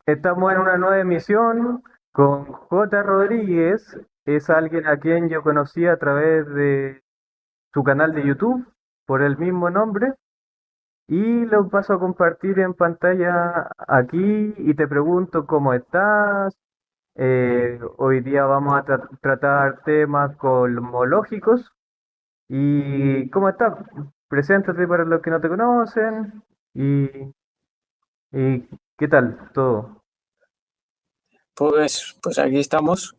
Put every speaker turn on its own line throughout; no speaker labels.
Estamos en una nueva emisión con J. Rodríguez. Es alguien a quien yo conocí a través de su canal de YouTube por el mismo nombre. Y lo paso a compartir en pantalla aquí y te pregunto cómo estás. Hoy día vamos a tratar temas cosmológicos. ¿Y cómo estás? Preséntate para los que no te conocen. ¿Y, y qué tal todo?
Pues aquí estamos.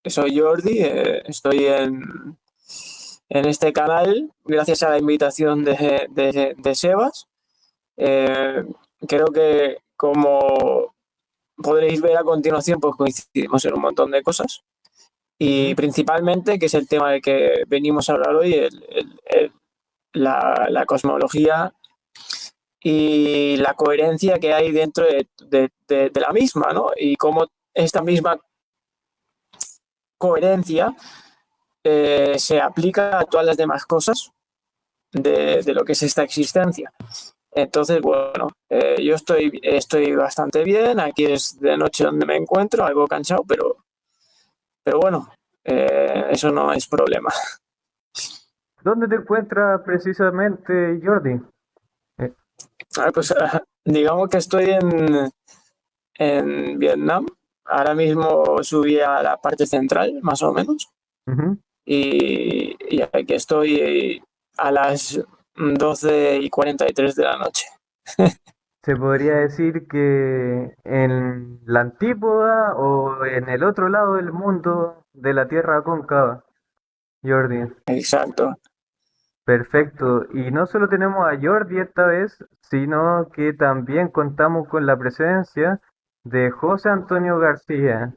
Soy Jordi, estoy en este canal gracias a la invitación de Sebas. Eh, Creo que, como podréis ver a continuación, pues coincidimos en un montón de cosas y
Ujú.
principalmente, que es el tema del que venimos a hablar hoy, la cosmología y la coherencia que hay dentro de la misma, ¿no? Y cómo esta misma coherencia se aplica a todas las demás cosas de lo que es esta existencia. Entonces, bueno, yo estoy bastante bien. Aquí es de noche donde me encuentro, algo cansado, pero bueno, eso no es problema.
¿Dónde te encuentras precisamente, Jordi? Eh,
Pues digamos que estoy en Vietnam. Ahora mismo subí a la parte central, más o menos,
ujú.
y aquí estoy a las 12:43 de la noche.
Se podría decir que en la antípoda o en el otro lado del mundo de la Tierra cóncava, Jordi.
Exacto.
Perfecto. Y no solo tenemos a Jordi esta vez, sino que también contamos con la presencia de José Antonio García.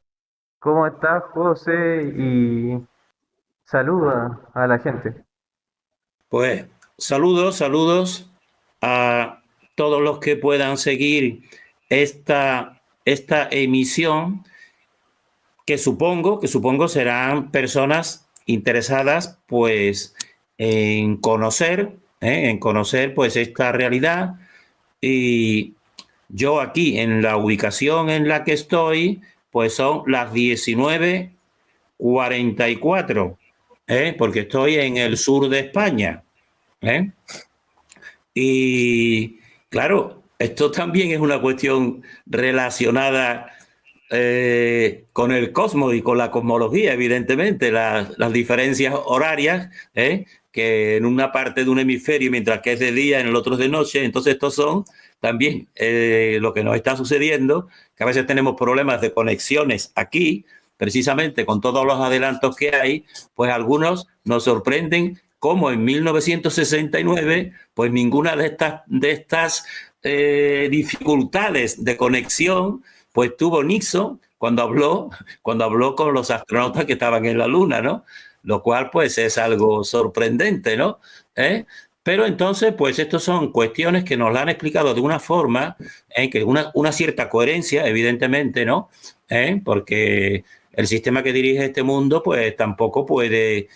¿Cómo estás, José? Y saluda a la gente.
Pues saludos a todos los que puedan seguir esta emisión, que supongo serán personas interesadas pues en conocer pues esta realidad. Y yo aquí en la ubicación en la que estoy, pues son las 19:44, porque estoy en el sur de España. ¿Eh? Y claro, esto también es una cuestión relacionada con el cosmos y con la cosmología, evidentemente, las diferencias horarias, que en una parte de un hemisferio, mientras que es de día, en el otro es de noche. Entonces, estos son también lo que nos está sucediendo, que a veces tenemos problemas de conexiones aquí, precisamente con todos los adelantos que hay, pues algunos nos sorprenden como en 1969, pues ninguna de estas dificultades de conexión pues tuvo Nixon cuando habló con los astronautas que estaban en la Luna, ¿no? Lo cual, pues, es algo sorprendente, ¿no? ¿Eh? Pero entonces, pues, estas son cuestiones que nos la han explicado de una forma, que una cierta coherencia, evidentemente, ¿no? Porque el sistema que dirige este mundo, pues, tampoco puede,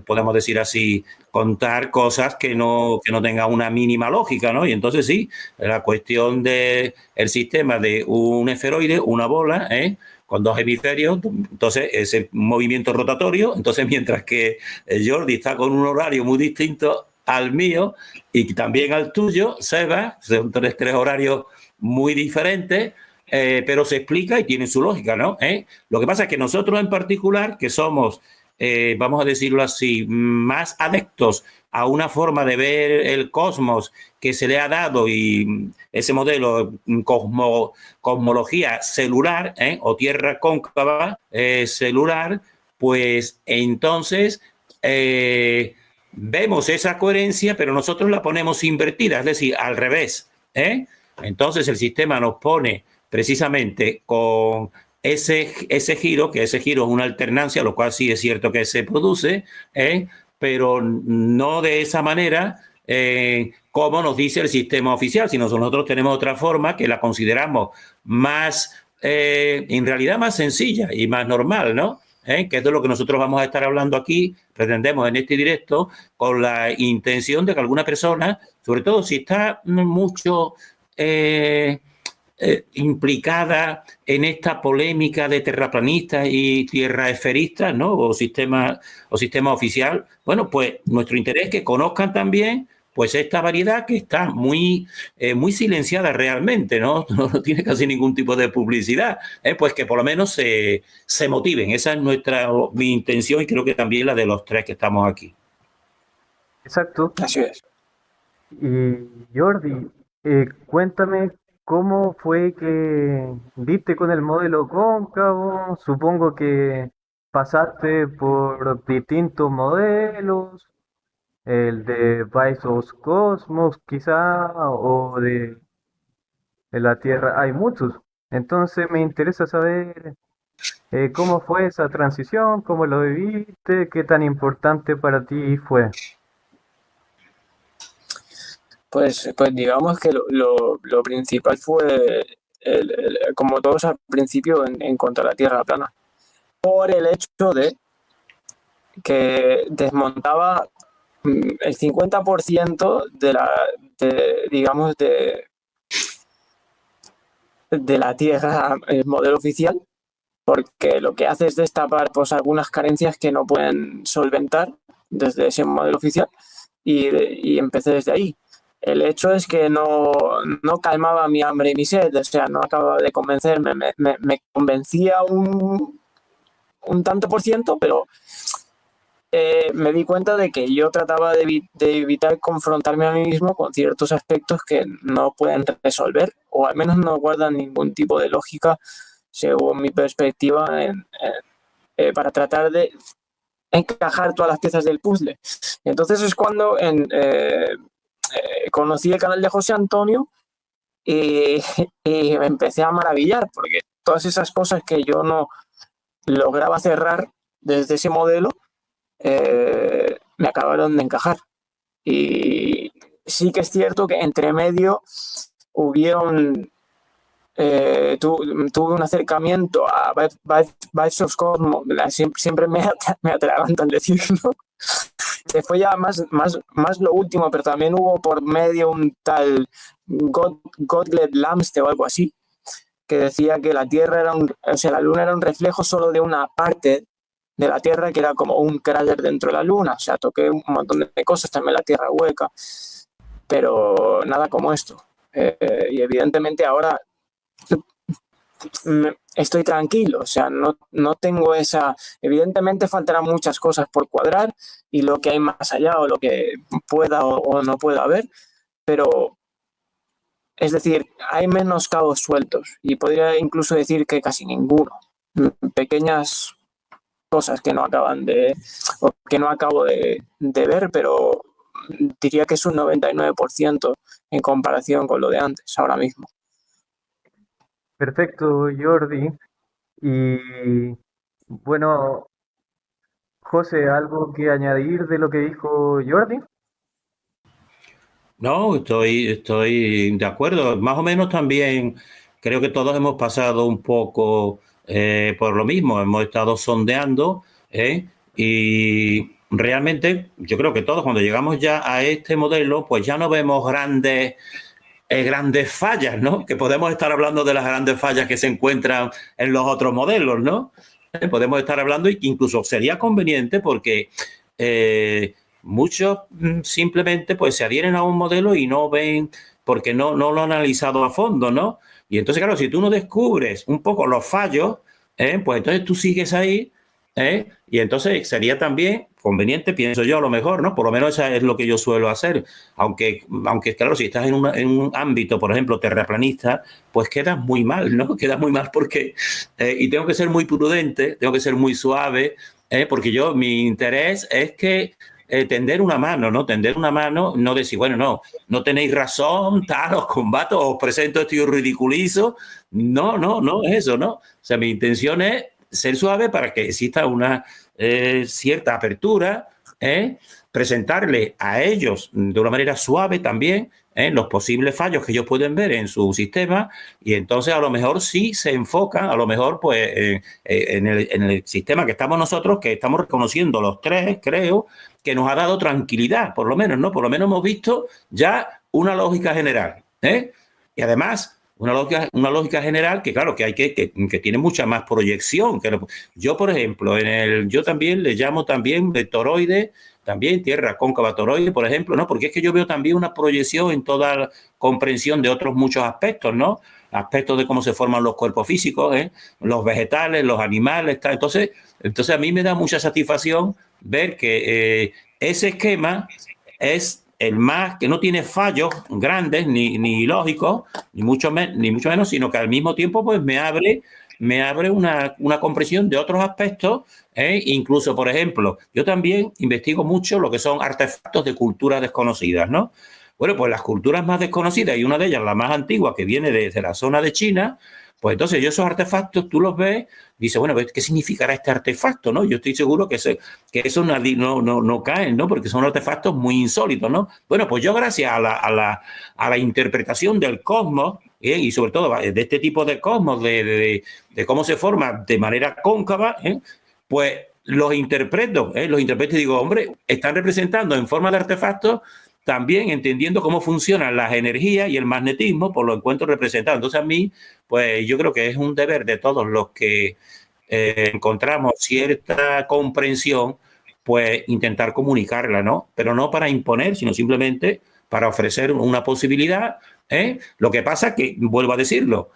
podemos decir así, contar cosas que no tengan una mínima lógica, ¿no? Y entonces sí, la cuestión del sistema de un esferoide, una bola, con dos hemisferios, entonces ese movimiento rotatorio, entonces mientras que Jordi está con un horario muy distinto al mío y también al tuyo, Seba, son tres horarios muy diferentes, pero se explica y tiene su lógica, ¿no? Lo que pasa es que nosotros en particular, que somos, vamos a decirlo así, más adeptos a una forma de ver el cosmos que se le ha dado, y ese modelo cosmología celular, o tierra cóncava celular, pues entonces vemos esa coherencia, pero nosotros la ponemos invertida, es decir, al revés. Entonces el sistema nos pone precisamente con ese giro, que ese giro es una alternancia, lo cual sí es cierto que se produce, pero no de esa manera como nos dice el sistema oficial, sino nosotros tenemos otra forma que la consideramos más, en realidad más sencilla y más normal, ¿no? Que es de lo que nosotros vamos a estar hablando aquí, pretendemos en este directo, con la intención de que alguna persona, sobre todo si está mucho implicada en esta polémica de terraplanistas y tierraesferistas, ¿no? O sistema oficial. Bueno, pues nuestro interés es que conozcan también pues esta variedad que está muy silenciada realmente, ¿no? No tiene casi ningún tipo de publicidad, pues que por lo menos se motiven. Esa es mi intención y creo que también la de los tres que estamos aquí.
Exacto.
Así es.
Y Jordi, cuéntame cómo fue que diste con el modelo cóncavo. Supongo que pasaste por distintos modelos, el de Visos Cosmos quizá, o de la Tierra. Hay muchos. Entonces me interesa saber cómo fue esa transición, cómo lo viviste, qué tan importante para ti fue.
Pues digamos que lo principal fue, como todos al principio, en cuanto a la Tierra plana, por el hecho de que desmontaba el 50% digamos, de la Tierra, el modelo oficial, porque lo que hace es destapar pues algunas carencias que no pueden solventar desde ese modelo oficial y empecé desde ahí. El hecho es que no calmaba mi hambre y mi sed, o sea, no acababa de convencerme, me convencía un tanto por ciento, pero me di cuenta de que yo trataba de evitar confrontarme a mí mismo con ciertos aspectos que no pueden resolver, o al menos no guardan ningún tipo de lógica, según mi perspectiva, para tratar de encajar todas las piezas del puzzle. Entonces es cuando conocí el canal de José Antonio y me empecé a maravillar, porque todas esas cosas que yo no lograba cerrar desde ese modelo me acabaron de encajar. Y sí que es cierto que entre medio hubieron tuve un acercamiento a Vibes of Cosmos, siempre me atragantan decirlo, que fue ya más lo último, pero también hubo por medio un tal Gottlieb Lamste o algo así, que decía que la Tierra la Luna era un reflejo solo de una parte de la Tierra, que era como un cráter dentro de la Luna. O sea, toqué un montón de cosas, también la Tierra hueca, pero nada como esto. Y evidentemente ahora estoy tranquilo, o sea, no tengo esa... Evidentemente faltarán muchas cosas por cuadrar y lo que hay más allá o lo que pueda o no pueda haber, pero es decir, hay menos cabos sueltos y podría incluso decir que casi ninguno. Pequeñas cosas que no acabo de ver, pero diría que es un 99% en comparación con lo de antes, ahora mismo.
Perfecto, Jordi. Y bueno, José, ¿algo que añadir de lo que dijo Jordi?
No, estoy de acuerdo. Más o menos también creo que todos hemos pasado un poco por lo mismo. Hemos estado sondeando y realmente yo creo que todos cuando llegamos ya a este modelo, pues ya no vemos grandes fallas, ¿no? Que podemos estar hablando de las grandes fallas que se encuentran en los otros modelos, ¿no? Podemos estar hablando y que incluso sería conveniente porque muchos simplemente pues se adhieren a un modelo y no ven, porque no lo han analizado a fondo, ¿no? Y entonces, claro, si tú no descubres un poco los fallos, pues entonces tú sigues ahí, y entonces sería también conveniente, pienso yo, a lo mejor, ¿no? Por lo menos eso es lo que yo suelo hacer. Aunque claro, si estás en un ámbito, por ejemplo, terraplanista, pues quedas muy mal, ¿no? Quedas muy mal porque... y tengo que ser muy prudente, tengo que ser muy suave, porque mi interés es que tender una mano, ¿no? Tender una mano, no decir, bueno, no tenéis razón, tal, os combato, os presento esto y os ridiculizo. No es eso, ¿no? O sea, mi intención es ser suave para que exista una cierta apertura, presentarle a ellos de una manera suave también los posibles fallos que ellos pueden ver en su sistema y entonces a lo mejor sí se enfocan, a lo mejor pues en el sistema que estamos nosotros, que estamos reconociendo los tres, creo, que nos ha dado tranquilidad, por lo menos, ¿no? Por lo menos hemos visto ya una lógica general, y además una lógica general que, claro, que hay que tiene mucha más proyección. Yo, por ejemplo, yo también le llamo también de toroide, también tierra cóncava toroide, por ejemplo, ¿no? Porque es que yo veo también una proyección en toda la comprensión de otros muchos aspectos, ¿no? Aspectos de cómo se forman los cuerpos físicos, los vegetales, los animales, tal. Entonces a mí me da mucha satisfacción ver que ese esquema es el más que no tiene fallos grandes ni lógicos, ni mucho menos, sino que al mismo tiempo pues me abre una comprensión de otros aspectos, incluso, por ejemplo, yo también investigo mucho lo que son artefactos de culturas desconocidas, ¿no? Bueno, pues las culturas más desconocidas, y una de ellas, la más antigua, que viene desde la zona de China, pues entonces yo esos artefactos, tú los ves, dices, bueno, ¿qué significará este artefacto, no? Yo estoy seguro que eso no caen, ¿no? Porque son artefactos muy insólitos, ¿no? Bueno, pues yo gracias a la interpretación del cosmos, y sobre todo de este tipo de cosmos, de cómo se forma de manera cóncava, pues los interpreto y digo, hombre, están representando en forma de artefactos, también entendiendo cómo funcionan las energías y el magnetismo, por lo encuentro representado. Entonces a mí, pues yo creo que es un deber de todos los que encontramos cierta comprensión, pues intentar comunicarla, ¿no? Pero no para imponer, sino simplemente para ofrecer una posibilidad. Lo que pasa que, vuelvo a decirlo,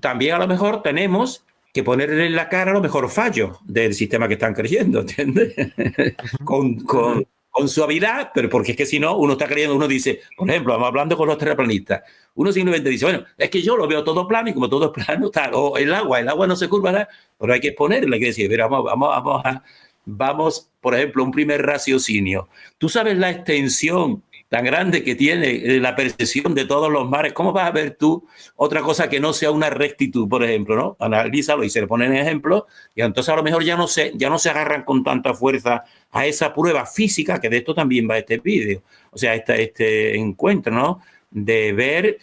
también a lo mejor tenemos que ponerle en la cara a lo mejor fallos del sistema que están creyendo, ¿entiendes? con suavidad, pero porque es que si no, uno está creyendo, uno dice, por ejemplo, vamos hablando con los terraplanistas, uno simplemente dice, bueno, es que yo lo veo todo plano y como todo es plano, tal, o el agua no se curva nada, pero hay que ponerle, hay que decir, mira, vamos, por ejemplo, un primer raciocinio. ¿Tú sabes la extensión tan grande que tiene la percepción de todos los mares? ¿Cómo vas a ver tú otra cosa que no sea una rectitud, por ejemplo, ¿no? Analízalo y se le ponen ejemplos, y entonces a lo mejor ya no se agarran con tanta fuerza a esa prueba física, que de esto también va este vídeo, o sea, este encuentro, ¿no? De ver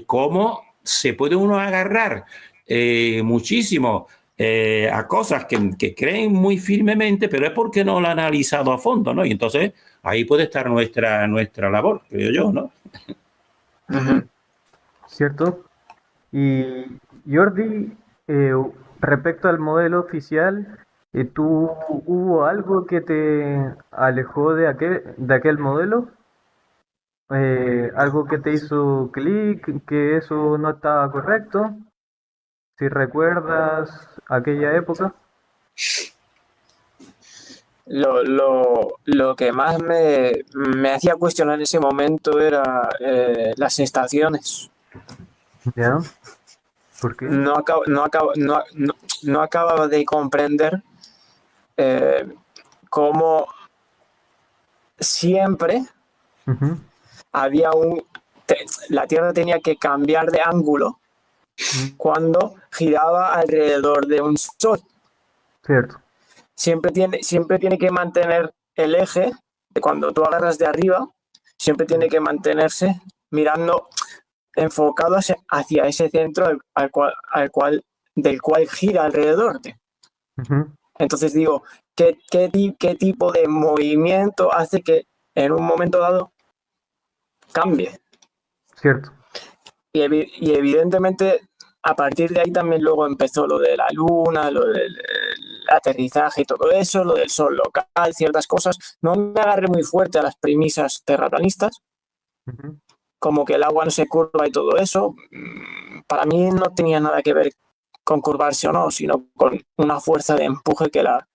cómo se puede uno agarrar muchísimo a cosas que creen muy firmemente, pero es porque no lo han analizado a fondo, ¿no? Y entonces ahí puede estar nuestra labor, creo yo, ¿no?
¿Cierto? Y Jordi, respecto al modelo oficial, ¿hubo algo que te alejó de aquel modelo? ¿Algo que te hizo clic, que eso no estaba correcto? Si recuerdas aquella época.
Lo que más me hacía cuestionar en ese momento era las estaciones.
¿Ya? ¿Por qué?
No acababa de comprender cómo siempre había la Tierra tenía que cambiar de ángulo cuando giraba alrededor de un sol.
Cierto.
Siempre tiene que mantener el eje, cuando tú agarras de arriba, siempre tiene que mantenerse mirando enfocado hacia ese centro del cual gira alrededor. Entonces digo, ¿qué tipo de movimiento hace que en un momento dado cambie?
Cierto.
Y evidentemente a partir de ahí también luego empezó lo de la luna, lo del aterrizaje y todo eso, lo del sol local, ciertas cosas. No me agarré muy fuerte a las premisas terraplanistas, como que el agua no se curva y todo eso. Para mí no tenía nada que ver con curvarse o no, sino con una fuerza de empuje que la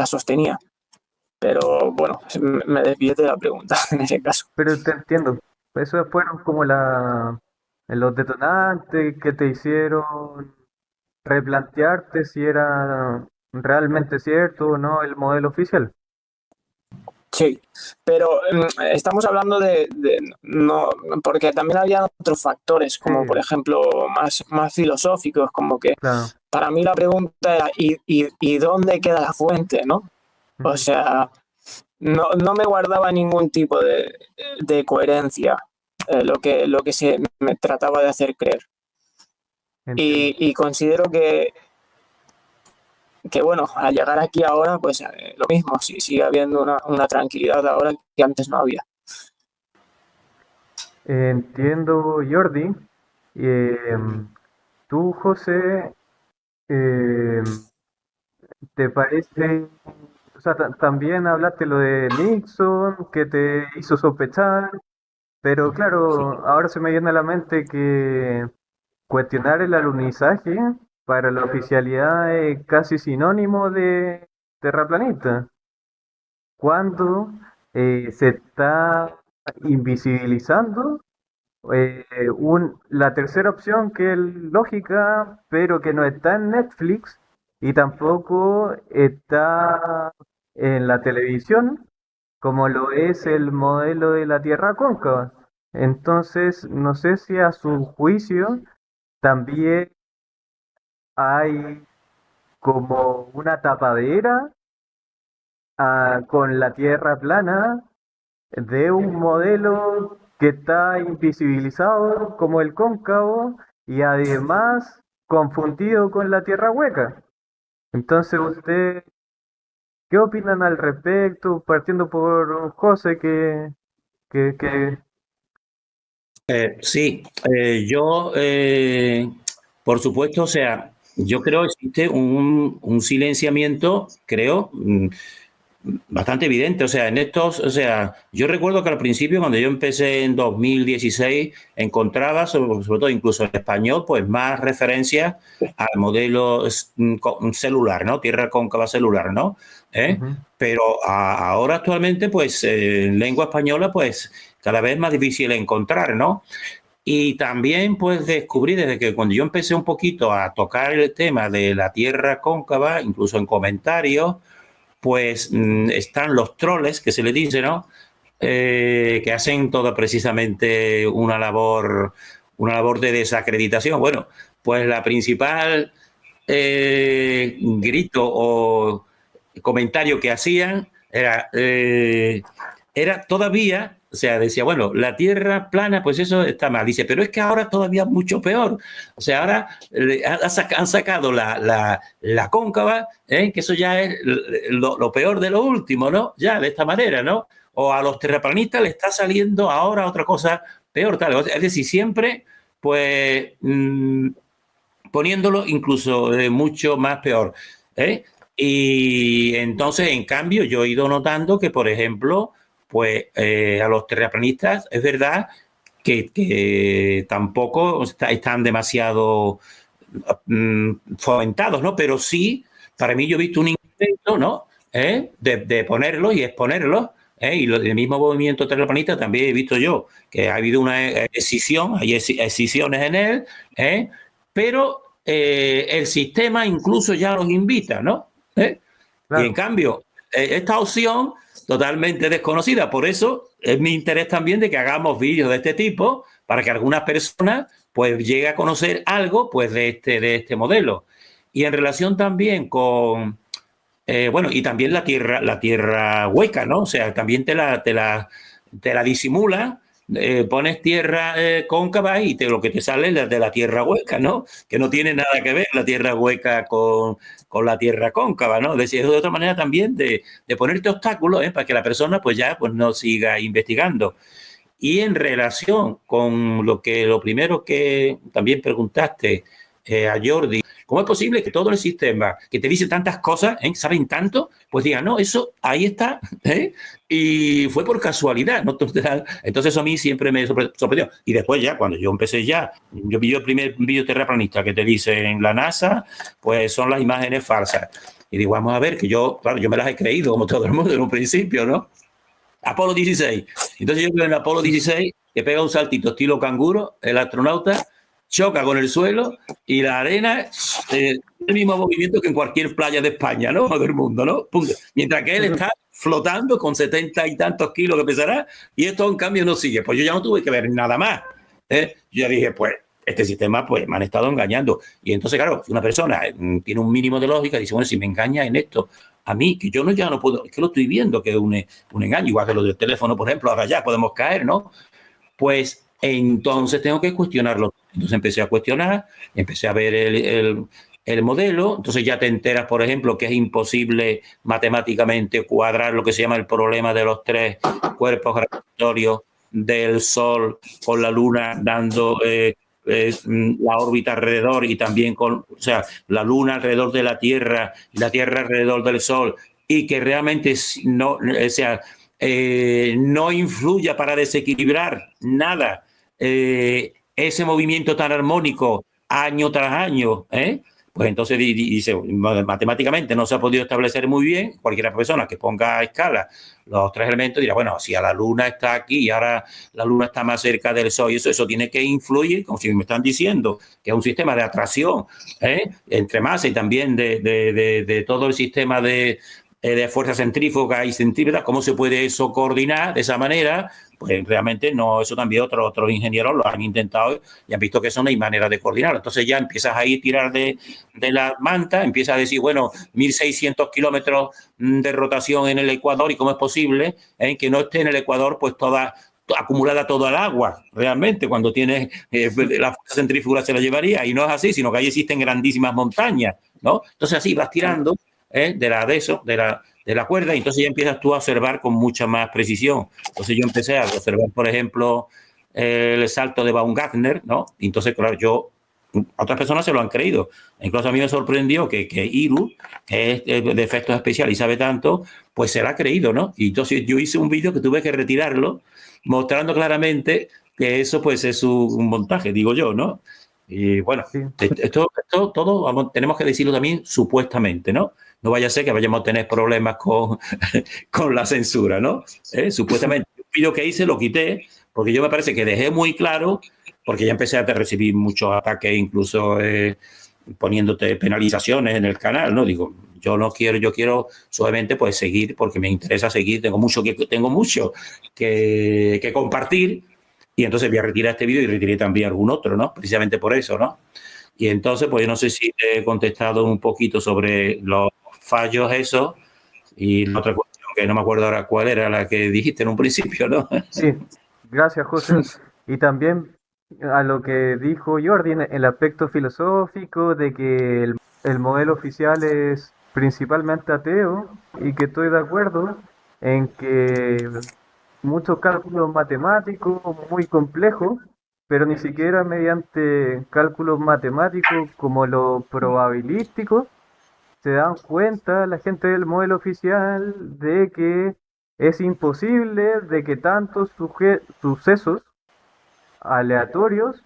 sostenía. Pero bueno, me desvié de la pregunta en ese caso.
Pero te entiendo. Esos fueron como los detonantes que te hicieron replantearte si era realmente cierto o no el modelo oficial.
Sí, pero estamos hablando no, porque también había otros factores, como
Sí.
por ejemplo más filosóficos, como que
Claro.
para mí la pregunta era ¿y dónde queda la fuente, no? O sea, no me guardaba ningún tipo de coherencia lo que se me trataba de hacer creer. Y considero que bueno, al llegar aquí ahora, pues lo mismo, sigue habiendo una tranquilidad ahora que antes no había.
Entiendo, Jordi. Eh, Tú, José, eh, ¿te parece? O sea, también hablaste lo de Nixon, que te hizo sospechar, pero
Sí.
claro, ahora se me viene a la mente que cuestionar el alunizaje para la oficialidad es casi sinónimo de terraplanista. Cuando se está invisibilizando la tercera opción que es lógica, pero que no está en Netflix y tampoco está en la televisión, como lo es el modelo de la Tierra cóncava. Entonces, no sé si a su juicio también hay como una tapadera con la Tierra plana de un modelo que está invisibilizado como el cóncavo y además confundido con la tierra hueca. Entonces, ¿usted qué opinan al respecto? Partiendo por José, que
Sí, yo, por supuesto, o sea, yo creo que existe un silenciamiento, creo, bastante evidente. O sea, en estos, o sea, yo recuerdo que al principio, cuando yo empecé en 2016, encontraba, sobre todo incluso en español, pues más referencias al modelo celular, ¿no? Tierra cóncava celular, ¿no? ¿Eh?
ujú,
Pero ahora actualmente, pues en lengua española, pues cada vez más difícil encontrar, ¿no? Y también pues descubrí desde que cuando yo empecé un poquito a tocar el tema de la Tierra cóncava, incluso en comentarios, pues están los troles, que se le dice, ¿no? Que hacen toda precisamente una labor de desacreditación. Bueno, pues la principal grito o comentario que hacían era todavía, o sea, decía, bueno, la Tierra plana, pues eso está mal. Dice, pero es que ahora todavía mucho peor. O sea, ahora han sacado la cóncava, que eso ya es lo peor de lo último, ¿no? Ya, de esta manera, ¿no? O a los terraplanistas le está saliendo ahora otra cosa peor, tal. Es decir, siempre, pues, poniéndolo incluso mucho más peor. ¿Eh? Y entonces, en cambio, yo he ido notando que, por ejemplo, pues a los terraplanistas es verdad que tampoco están demasiado fomentados, ¿no? Pero sí, para mí yo he visto un intento, ¿no? De ponerlos y exponerlos. Y el mismo movimiento terraplanista también he visto yo que ha habido una escisión, hay escisiones en él, pero el sistema incluso ya los invita, ¿no? Y en
claro.
cambio, esta opción totalmente desconocida, por eso es mi interés también de que hagamos vídeos de este tipo para que algunas personas pues llegue a conocer algo pues de este modelo. Y en relación también con, bueno, y también la tierra hueca, ¿no? O sea, también te la disimulan, pones tierra cóncava y lo que te sale es de la tierra hueca, ¿no? Que no tiene nada que ver la tierra hueca con la tierra cóncava, ¿no? Es decir, es de otra manera también de ponerte obstáculos para que la persona pues ya pues no siga investigando. Y en relación con lo primero que también preguntaste a Jordi, ¿cómo es posible que todo el sistema que te dice tantas cosas, saben tanto, pues diga, no, eso ahí está, y fue por casualidad, ¿no? Entonces eso a mí siempre me sorprendió. Y después ya, cuando yo empecé yo vi el primer vídeo terraplanista que te dice en la NASA, pues son las imágenes falsas. Y digo, vamos a ver, que yo, claro, yo me las he creído como todo el mundo en un principio, ¿no? Apolo 16. Entonces yo veo en Apolo 16 que pega un saltito estilo canguro, el astronauta choca con el suelo y la arena el mismo movimiento que en cualquier playa de España, ¿no? O del mundo, ¿no? Punto. Mientras que él está flotando con 70 y tantos kilos que pesará y esto en cambio no sigue. Pues yo ya no tuve que ver nada más. Yo ya dije, pues este sistema pues me han estado engañando. Y entonces, claro, una persona tiene un mínimo de lógica y dice, bueno, si me engaña en esto, a mí, que yo no, ya no puedo, es que lo estoy viendo, que es un engaño, igual que lo del teléfono, por ejemplo, ahora ya podemos caer, ¿no? Pues entonces tengo que cuestionarlo. Entonces empecé a cuestionar, empecé a ver el modelo, entonces ya te enteras, por ejemplo, que es imposible matemáticamente cuadrar lo que se llama el problema de los tres cuerpos gravitatorios del Sol con la Luna dando la órbita alrededor y también o sea, la Luna alrededor de la Tierra y la Tierra alrededor del Sol, y que realmente no, o sea, no influya para desequilibrar nada ese movimiento tan armónico año tras año, pues entonces dice, matemáticamente no se ha podido establecer muy bien. Cualquier persona que ponga a escala los tres elementos dirá, bueno, si a la Luna está aquí y ahora la Luna está más cerca del Sol, y eso tiene que influir, como si me están diciendo, que es un sistema de atracción entre masa y también de todo el sistema de fuerza centrífuga y centrípeta. ¿Cómo se puede eso coordinar de esa manera? Pues realmente no, eso también otros ingenieros lo han intentado y han visto que eso no hay manera de coordinarlo. Entonces ya empiezas a ir tirar de la manta, empiezas a decir, bueno, 1.600 kilómetros de rotación en el ecuador, y cómo es posible que no esté en el ecuador pues acumulada toda el agua, realmente, cuando tienes la fuerza centrífuga se la llevaría, y no es así, sino que ahí existen grandísimas montañas, ¿no? Entonces así vas tirando de la cuerda, y entonces ya empiezas tú a observar con mucha más precisión. Entonces yo empecé a observar, por ejemplo, el salto de Baumgartner, ¿no? Y entonces, claro, a otras personas se lo han creído. Incluso a mí me sorprendió que Iru, que es de efectos especiales y sabe tanto, pues se lo ha creído, ¿no? Y entonces yo hice un vídeo que tuve que retirarlo, mostrando claramente que eso pues es un montaje, digo yo, ¿no? Y bueno, sí. Esto todo tenemos que decirlo también supuestamente, ¿no? No vaya a ser que vayamos a tener problemas con la censura, ¿no? Supuestamente. El vídeo que hice lo quité porque yo me parece que dejé muy claro, porque ya empecé a recibir muchos ataques, incluso poniéndote penalizaciones en el canal, ¿no? Digo, yo quiero suavemente pues seguir, porque me interesa seguir, tengo mucho que compartir, y entonces voy a retirar este vídeo y retiré también algún otro, ¿no? Precisamente por eso, ¿no? Y entonces, pues yo no sé si te he contestado un poquito sobre los fallos esos, y la otra cuestión que no me acuerdo ahora cuál era la que dijiste en un principio, ¿no?
Sí, gracias, José. Y también a lo que dijo Jordi en el aspecto filosófico de que el modelo oficial es principalmente ateo, y que estoy de acuerdo en que muchos cálculos matemáticos muy complejos, pero ni siquiera mediante cálculos matemáticos como lo probabilístico, se dan cuenta la gente del modelo oficial de que es imposible de que tantos sucesos aleatorios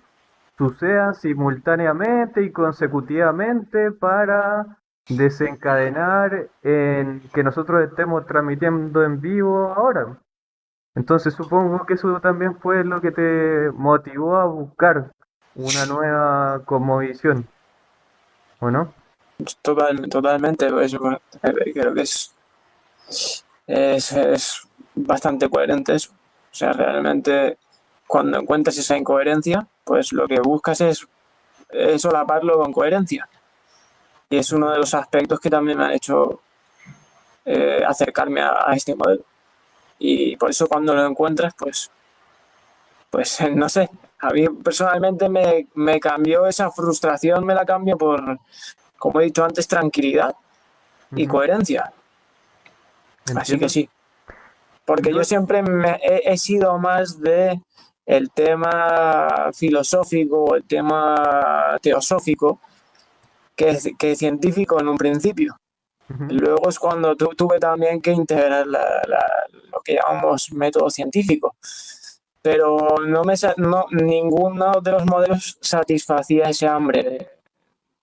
sucedan simultáneamente y consecutivamente para desencadenar en que nosotros estemos transmitiendo en vivo ahora. Entonces supongo que eso también fue lo que te motivó a buscar una nueva cosmovisión, ¿o no?
Totalmente, pues, creo que es bastante coherente eso. O sea, realmente cuando encuentras esa incoherencia, pues lo que buscas es solaparlo con coherencia. Y es uno de los aspectos que también me han hecho acercarme a este modelo. Y por eso cuando lo encuentras, pues no sé, a mí personalmente me cambió esa frustración, me la cambio por, como he dicho antes, tranquilidad y coherencia. Entiendo. Así que sí. Porque yo siempre he sido más de el tema filosófico, el tema teosófico, que científico en un principio. Luego es cuando tuve también que integrar lo que llamamos método científico. Pero ninguno de los modelos satisfacía ese hambre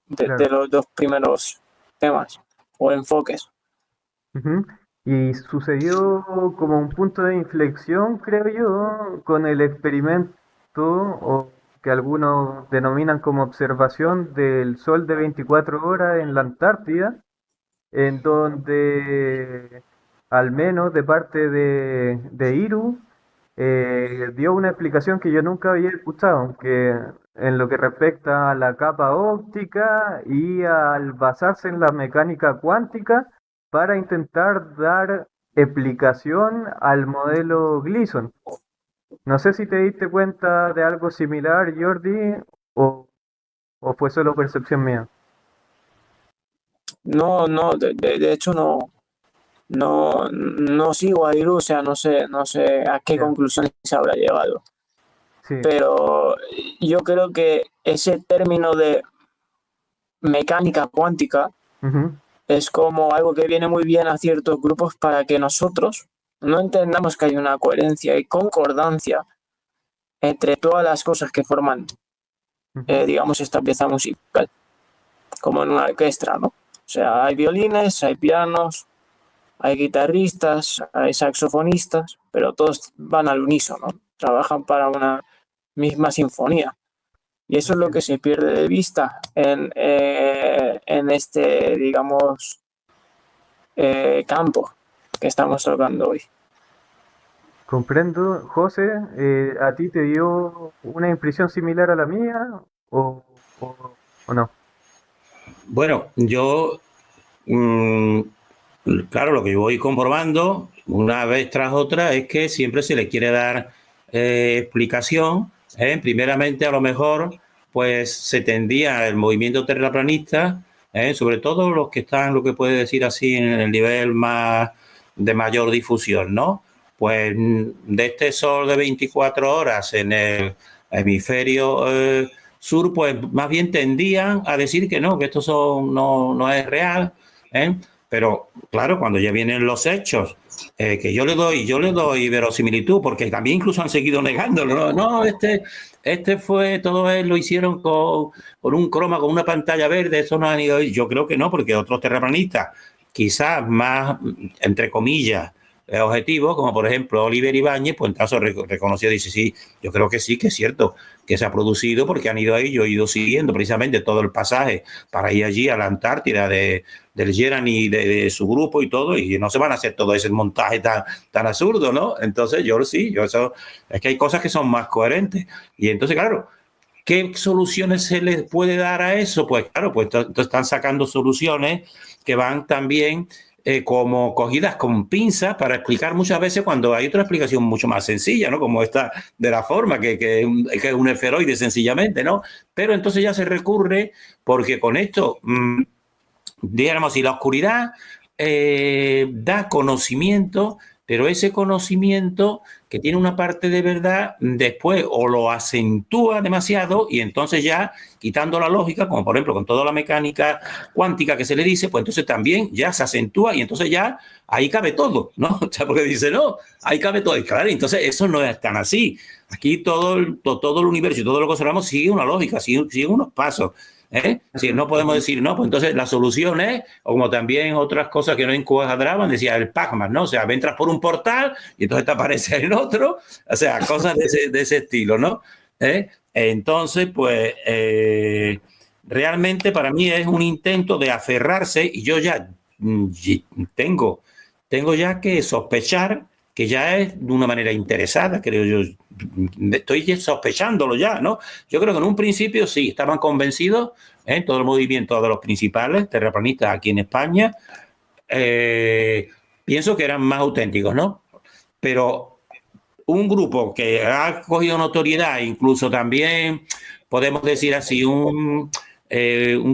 de los dos primeros temas o enfoques.
Y sucedió como un punto de inflexión, creo yo, con el experimento, o que algunos denominan como observación del sol de 24 horas en la Antártida, en donde, al menos de parte de Iru, dio una explicación que yo nunca había escuchado, que en lo que respecta a la capa óptica y al basarse en la mecánica cuántica para intentar dar explicación al modelo Gleason. No sé si te diste cuenta de algo similar, Jordi, o fue solo percepción mía.
No, de hecho no sigo a Iru, o sea, no sé a qué conclusiones se habrá llegado.
Sí.
pero yo creo que ese término de mecánica cuántica
Ujú.
es como algo que viene muy bien a ciertos grupos para que nosotros no entendamos que hay una coherencia y concordancia entre todas las cosas que forman,
Ujú.
digamos, esta pieza musical, como en una orquesta, ¿no? O sea, hay violines, hay pianos, hay guitarristas, hay saxofonistas, pero todos van al unísono, trabajan para una misma sinfonía. Y eso es lo que se pierde de vista en este, digamos, campo que estamos tocando hoy.
Comprendo. José, ¿a ti te dio una impresión similar a la mía o no?
Bueno, yo, mm, claro, lo que yo voy comprobando una vez tras otra es que siempre se le quiere dar explicación. Primeramente, a lo mejor, pues se tendía el movimiento terraplanista, sobre todo los que están, lo que puede decir así, en el nivel más de mayor difusión, ¿no? Pues de este sol de 24 horas en el hemisferio sur, pues más bien tendían a decir que no, que esto no es real, ¿eh? Pero claro, cuando ya vienen los hechos, que yo le doy verosimilitud, porque también incluso han seguido negándolo. No, este fue, todo él lo hicieron con un croma, con una pantalla verde, eso no han ido. Yo creo que no, porque otros terraplanistas, quizás más, entre comillas, objetivos, como por ejemplo Oliver Ibáñez, pues en caso reconoció, dice, sí, yo creo que sí, que es cierto, que se ha producido porque han ido ahí, yo he ido siguiendo precisamente todo el pasaje para ir allí a la Antártida del Geran y de su grupo y todo, y no se van a hacer todo ese montaje tan absurdo, ¿no? Entonces yo sí, es que hay cosas que son más coherentes. Y entonces, claro, ¿qué soluciones se les puede dar a eso? Pues claro, pues están sacando soluciones que van también como cogidas con pinzas para explicar muchas veces cuando hay otra explicación mucho más sencilla, ¿no? Como esta de la forma, que es un esferoide sencillamente, ¿no? Pero entonces ya se recurre, porque con esto, digamos, si la oscuridad da conocimiento, pero ese conocimiento que tiene una parte de verdad, después o lo acentúa demasiado y entonces ya quitando la lógica, como por ejemplo con toda la mecánica cuántica que se le dice, pues entonces también ya se acentúa y entonces ya ahí cabe todo, ¿no? O sea, porque dice, no, ahí cabe todo. Y claro, entonces eso no es tan así. Aquí todo el universo y todo lo que observamos sigue una lógica, sigue unos pasos. Si no podemos decir no, pues entonces la solución es, o como también otras cosas que no encuadraban, decía el Pac-Man, ¿no? O sea, entras por un portal y entonces te aparece en otro, o sea, cosas de ese estilo, ¿no? Entonces, pues, realmente para mí es un intento de aferrarse y yo ya tengo ya que sospechar que ya es de una manera interesada, creo yo. Estoy sospechándolo ya, ¿no? Yo creo que en un principio sí, estaban convencidos, todo el movimiento de los principales terraplanistas aquí en España, pienso que eran más auténticos, ¿no? Pero un grupo que ha cogido notoriedad, incluso también, podemos decir así, un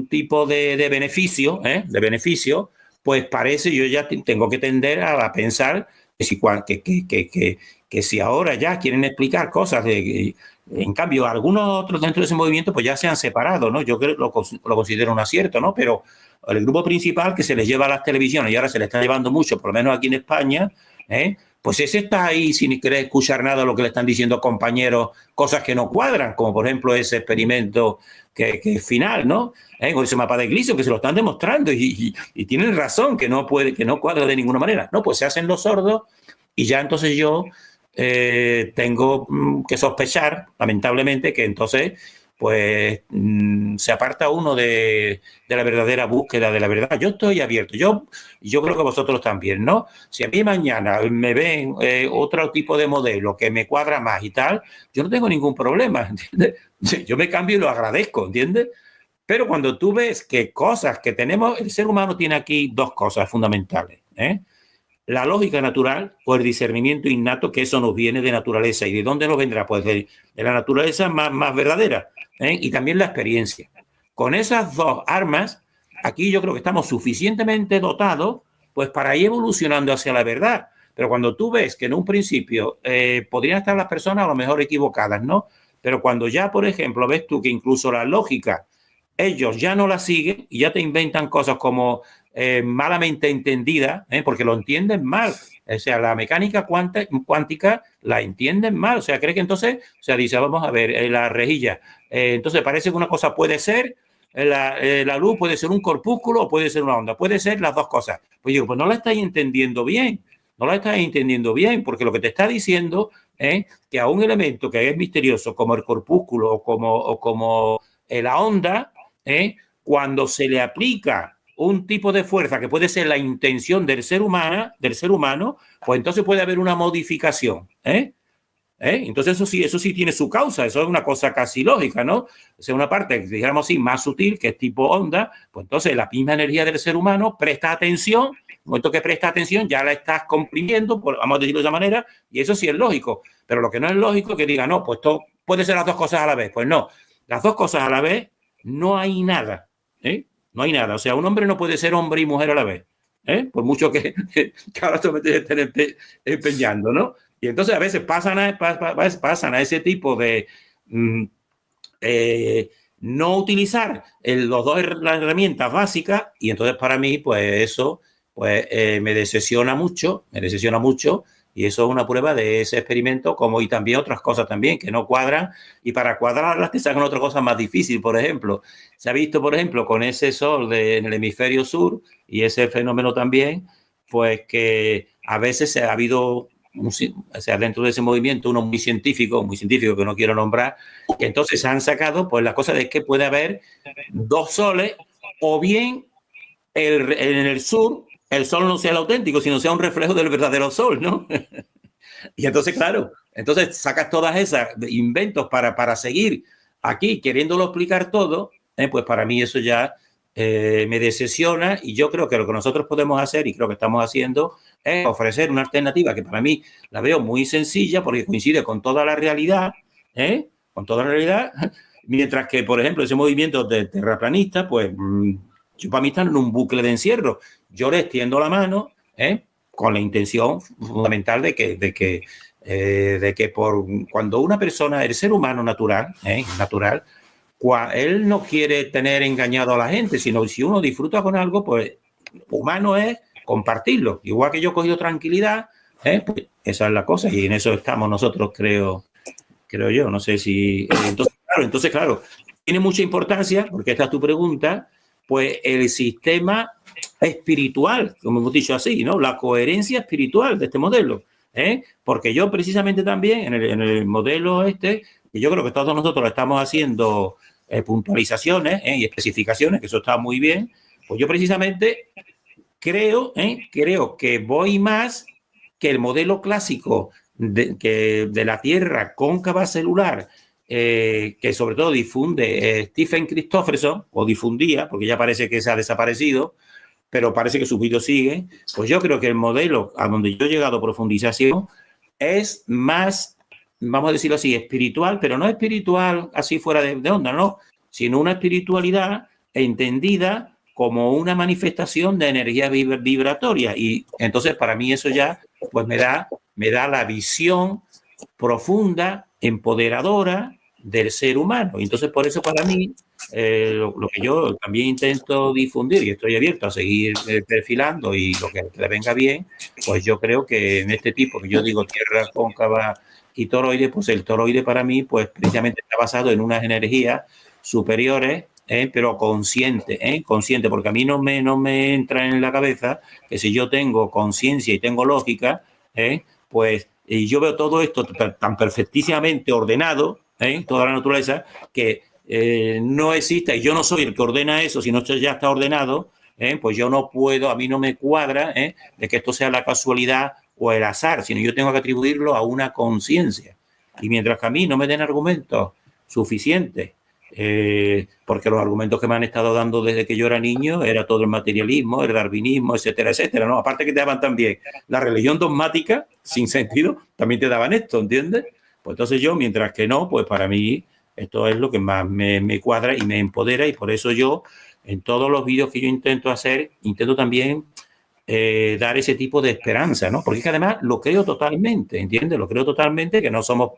tipo de beneficio, pues parece, yo ya tengo que tender a pensar que si ahora ya quieren explicar cosas, en cambio, algunos otros dentro de ese movimiento pues ya se han separado, ¿no? Yo creo lo considero un acierto, ¿no? Pero el grupo principal que se les lleva a las televisiones y ahora se le está llevando mucho, por lo menos aquí en España, pues ese está ahí sin querer escuchar nada de lo que le están diciendo compañeros, cosas que no cuadran, como por ejemplo ese experimento que es final, ¿no? Con ese mapa de Gleason que se lo están demostrando y tienen razón, que no cuadra de ninguna manera. No, pues se hacen los sordos y ya entonces yo tengo que sospechar, lamentablemente, que entonces pues se aparta uno de la verdadera búsqueda de la verdad. Yo estoy abierto, yo creo que vosotros también, ¿no? Si a mí mañana me ven otro tipo de modelo que me cuadra más y tal, yo no tengo ningún problema, ¿entiendes? Yo me cambio y lo agradezco, ¿entiendes? Pero cuando tú ves que cosas que tenemos, el ser humano tiene aquí dos cosas fundamentales, la lógica natural o el discernimiento innato, que eso nos viene de naturaleza. ¿Y de dónde nos vendrá? Pues de la naturaleza más verdadera, y también la experiencia. Con esas dos armas, aquí yo creo que estamos suficientemente dotados pues para ir evolucionando hacia la verdad. Pero cuando tú ves que en un principio podrían estar las personas a lo mejor equivocadas, ¿no? Pero cuando ya, por ejemplo, ves tú que incluso la lógica, ellos ya no la siguen y ya te inventan cosas como malamente entendidas, porque lo entienden mal. O sea, la mecánica cuántica la entienden mal. O sea, cree que entonces, o sea, dice, vamos a ver, la rejilla. Entonces parece que una cosa puede ser, la luz puede ser un corpúsculo o puede ser una onda. Puede ser las dos cosas. Pues digo, pues no la estáis entendiendo bien. No la estáis entendiendo bien, porque lo que te está diciendo es que a un elemento que es misterioso como el corpúsculo o como la onda, cuando se le aplica un tipo de fuerza que puede ser la intención del ser humano, pues entonces puede haber una modificación. Entonces eso sí tiene su causa, eso es una cosa casi lógica, ¿no? O sea, una parte, digamos así, más sutil, que es tipo onda, pues entonces la misma energía del ser humano presta atención, en el momento que presta atención ya la estás comprimiendo, vamos a decirlo de esa manera, y eso sí es lógico, pero lo que no es lógico es que diga, no, pues esto puede ser las dos cosas a la vez, pues no, las dos cosas a la vez no hay nada, no hay nada, o sea, un hombre no puede ser hombre y mujer a la vez, por mucho que ahora esto me tiene que estar empeñando, ¿no? Y entonces a veces pasan a ese tipo de no utilizar las herramientas básicas y entonces para mí pues eso pues me decepciona mucho y eso es una prueba de ese experimento como y también otras cosas también que no cuadran y para cuadrarlas te sacan otras cosas más difíciles. Por ejemplo, se ha visto por ejemplo con ese sol en el hemisferio sur y ese fenómeno también pues que a veces ha habido o sea, dentro de ese movimiento uno muy científico que no quiero nombrar, que entonces han sacado pues la cosa de que puede haber dos soles o bien en el sur el sol no sea el auténtico, sino sea un reflejo del verdadero sol, ¿no? Y entonces, claro, entonces sacas todas esas inventos para seguir aquí queriéndolo explicar todo, pues para mí eso ya me decepciona y yo creo que lo que nosotros podemos hacer y creo que estamos haciendo es ofrecer una alternativa que para mí la veo muy sencilla porque coincide con toda la realidad, mientras que, por ejemplo, ese movimiento de terraplanista, pues yo para mí están en un bucle de encierro. Yo le extiendo la mano, con la intención fundamental de que cuando una persona, el ser humano natural, él no quiere tener engañado a la gente, sino si uno disfruta con algo, pues humano es compartirlo. Igual que yo he cogido tranquilidad, pues esa es la cosa y en eso estamos nosotros, creo yo. No sé si... Entonces, claro, tiene mucha importancia, porque esta es tu pregunta, pues el sistema espiritual, como hemos dicho así, ¿no? La coherencia espiritual de este modelo. Porque yo precisamente también en el modelo que yo creo que todos nosotros estamos haciendo puntualizaciones y especificaciones, que eso está muy bien, pues yo precisamente creo que voy más que el modelo clásico de la Tierra cóncava celular, que sobre todo difunde Stephen Christofferson, o difundía, porque ya parece que se ha desaparecido, pero parece que sus vídeos siguen, pues yo creo que el modelo a donde yo he llegado a profundización es más, vamos a decirlo así, espiritual, pero no espiritual así fuera de onda, no, sino una espiritualidad entendida como una manifestación de energía vibratoria. Y entonces para mí eso ya pues me da la visión profunda, empoderadora del ser humano. Y entonces por eso para mí lo que yo también intento difundir y estoy abierto a seguir perfilando y lo que le venga bien, pues yo creo que en este tipo que yo digo tierra cóncava y toroide, pues el toroide para mí pues precisamente está basado en unas energías superiores, pero consciente, porque a mí no me entra en la cabeza que si yo tengo conciencia y tengo lógica, pues y yo veo todo esto tan perfectísimamente ordenado, toda la naturaleza, que no existe, y yo no soy el que ordena eso, sino que ya está ordenado, pues yo no puedo, a mí no me cuadra de que esto sea la casualidad o el azar, sino yo tengo que atribuirlo a una conciencia. Y mientras que a mí no me den argumentos suficientes, porque los argumentos que me han estado dando desde que yo era niño era todo el materialismo, el darwinismo, etcétera, etcétera, ¿no? Aparte que te daban también la religión dogmática, sin sentido, también te daban esto, ¿entiendes? Pues entonces yo, mientras que no, pues para mí esto es lo que más me cuadra y me empodera y por eso yo, en todos los vídeos que yo intento hacer, intento también dar ese tipo de esperanza, ¿no? Porque es que además lo creo totalmente, ¿entiendes? Lo creo totalmente, que no somos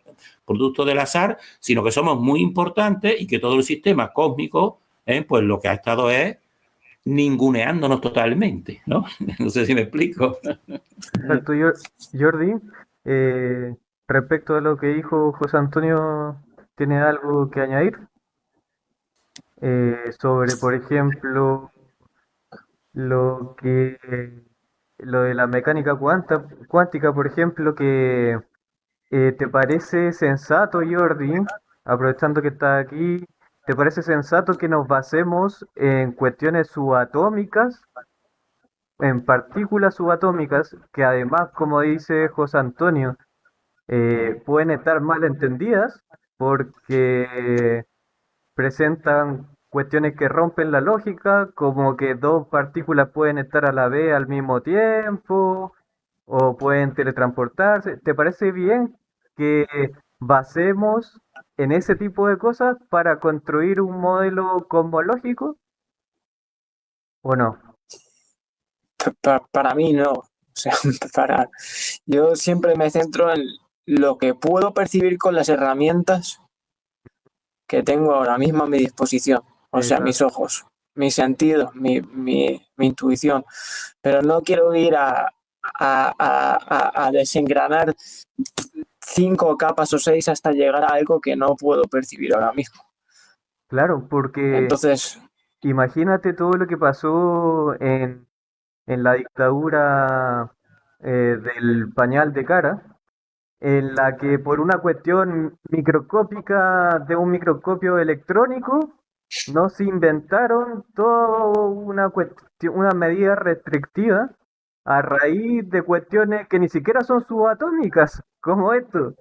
producto del azar, sino que somos muy importantes y que todo el sistema cósmico, pues lo que ha estado es ninguneándonos totalmente, ¿no? No sé si me explico.
Exacto, Jordi. eh, Respecto a lo que dijo José Antonio, ¿tiene algo que añadir? Sobre, por ejemplo, lo que lo de la mecánica cuántica, por ejemplo, que ¿te parece sensato, Jordi, aprovechando que está aquí, ¿te parece sensato que nos basemos en cuestiones subatómicas, en partículas subatómicas, que además, como dice José Antonio, pueden estar mal entendidas porque presentan cuestiones que rompen la lógica, como que dos partículas pueden estar a la vez al mismo tiempo o pueden teletransportarse? ¿Te parece bien que basemos en ese tipo de cosas para construir un modelo cosmológico o no?
Para mí no. O sea, yo siempre me centro en lo que puedo percibir con las herramientas que tengo ahora mismo a mi disposición. O sea, mis
Exacto.
ojos, mis sentidos, mi intuición. Pero no quiero ir a desengranar 5 capas o 6 hasta llegar a algo que no puedo percibir ahora mismo.
Claro, porque
Entonces,
imagínate todo lo que pasó en la dictadura del pañal de cara, en la que por una cuestión microscópica de un microscopio electrónico no se inventaron toda una medida restrictiva a raíz de cuestiones que ni siquiera son subatómicas, como esto,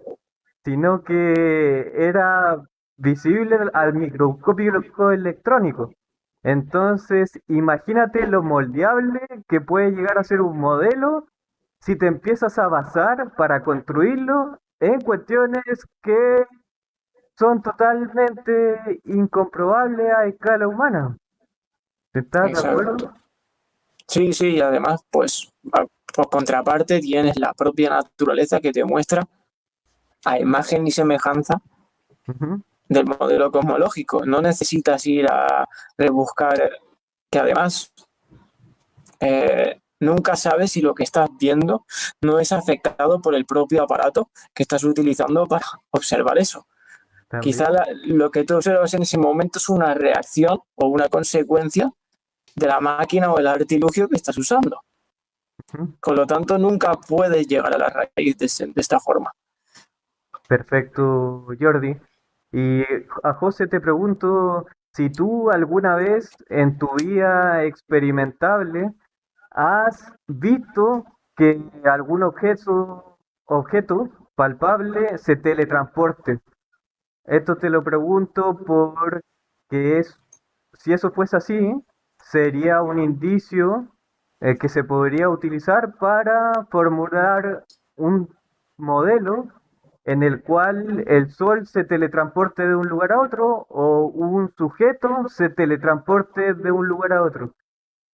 sino que era visible al microscopio electrónico. Entonces, imagínate lo moldeable que puede llegar a ser un modelo si te empiezas a basar para construirlo en cuestiones que son totalmente incomprobables a escala humana. ¿Estás de
exacto.
acuerdo?
Sí, sí, y además, pues, por contraparte, tienes la propia naturaleza que te muestra a imagen y semejanza
Ujú.
del modelo cosmológico. No necesitas ir a rebuscar, que además nunca sabes si lo que estás viendo no es afectado por el propio aparato que estás utilizando para observar eso. Quizá
También.
lo que tú observas en ese momento es una reacción o una consecuencia de la máquina o el artilugio que estás usando.
Ujú.
Con lo tanto, nunca puedes llegar a la raíz de esta forma.
Perfecto, Jordi. Y a José te pregunto si tú alguna vez en tu vida experimentable has visto que algún objeto palpable se teletransporte. Esto te lo pregunto porque si eso fuese así, sería un indicio que se podría utilizar para formular un modelo en el cual el Sol se teletransporte de un lugar a otro o un sujeto se teletransporte de un lugar a otro.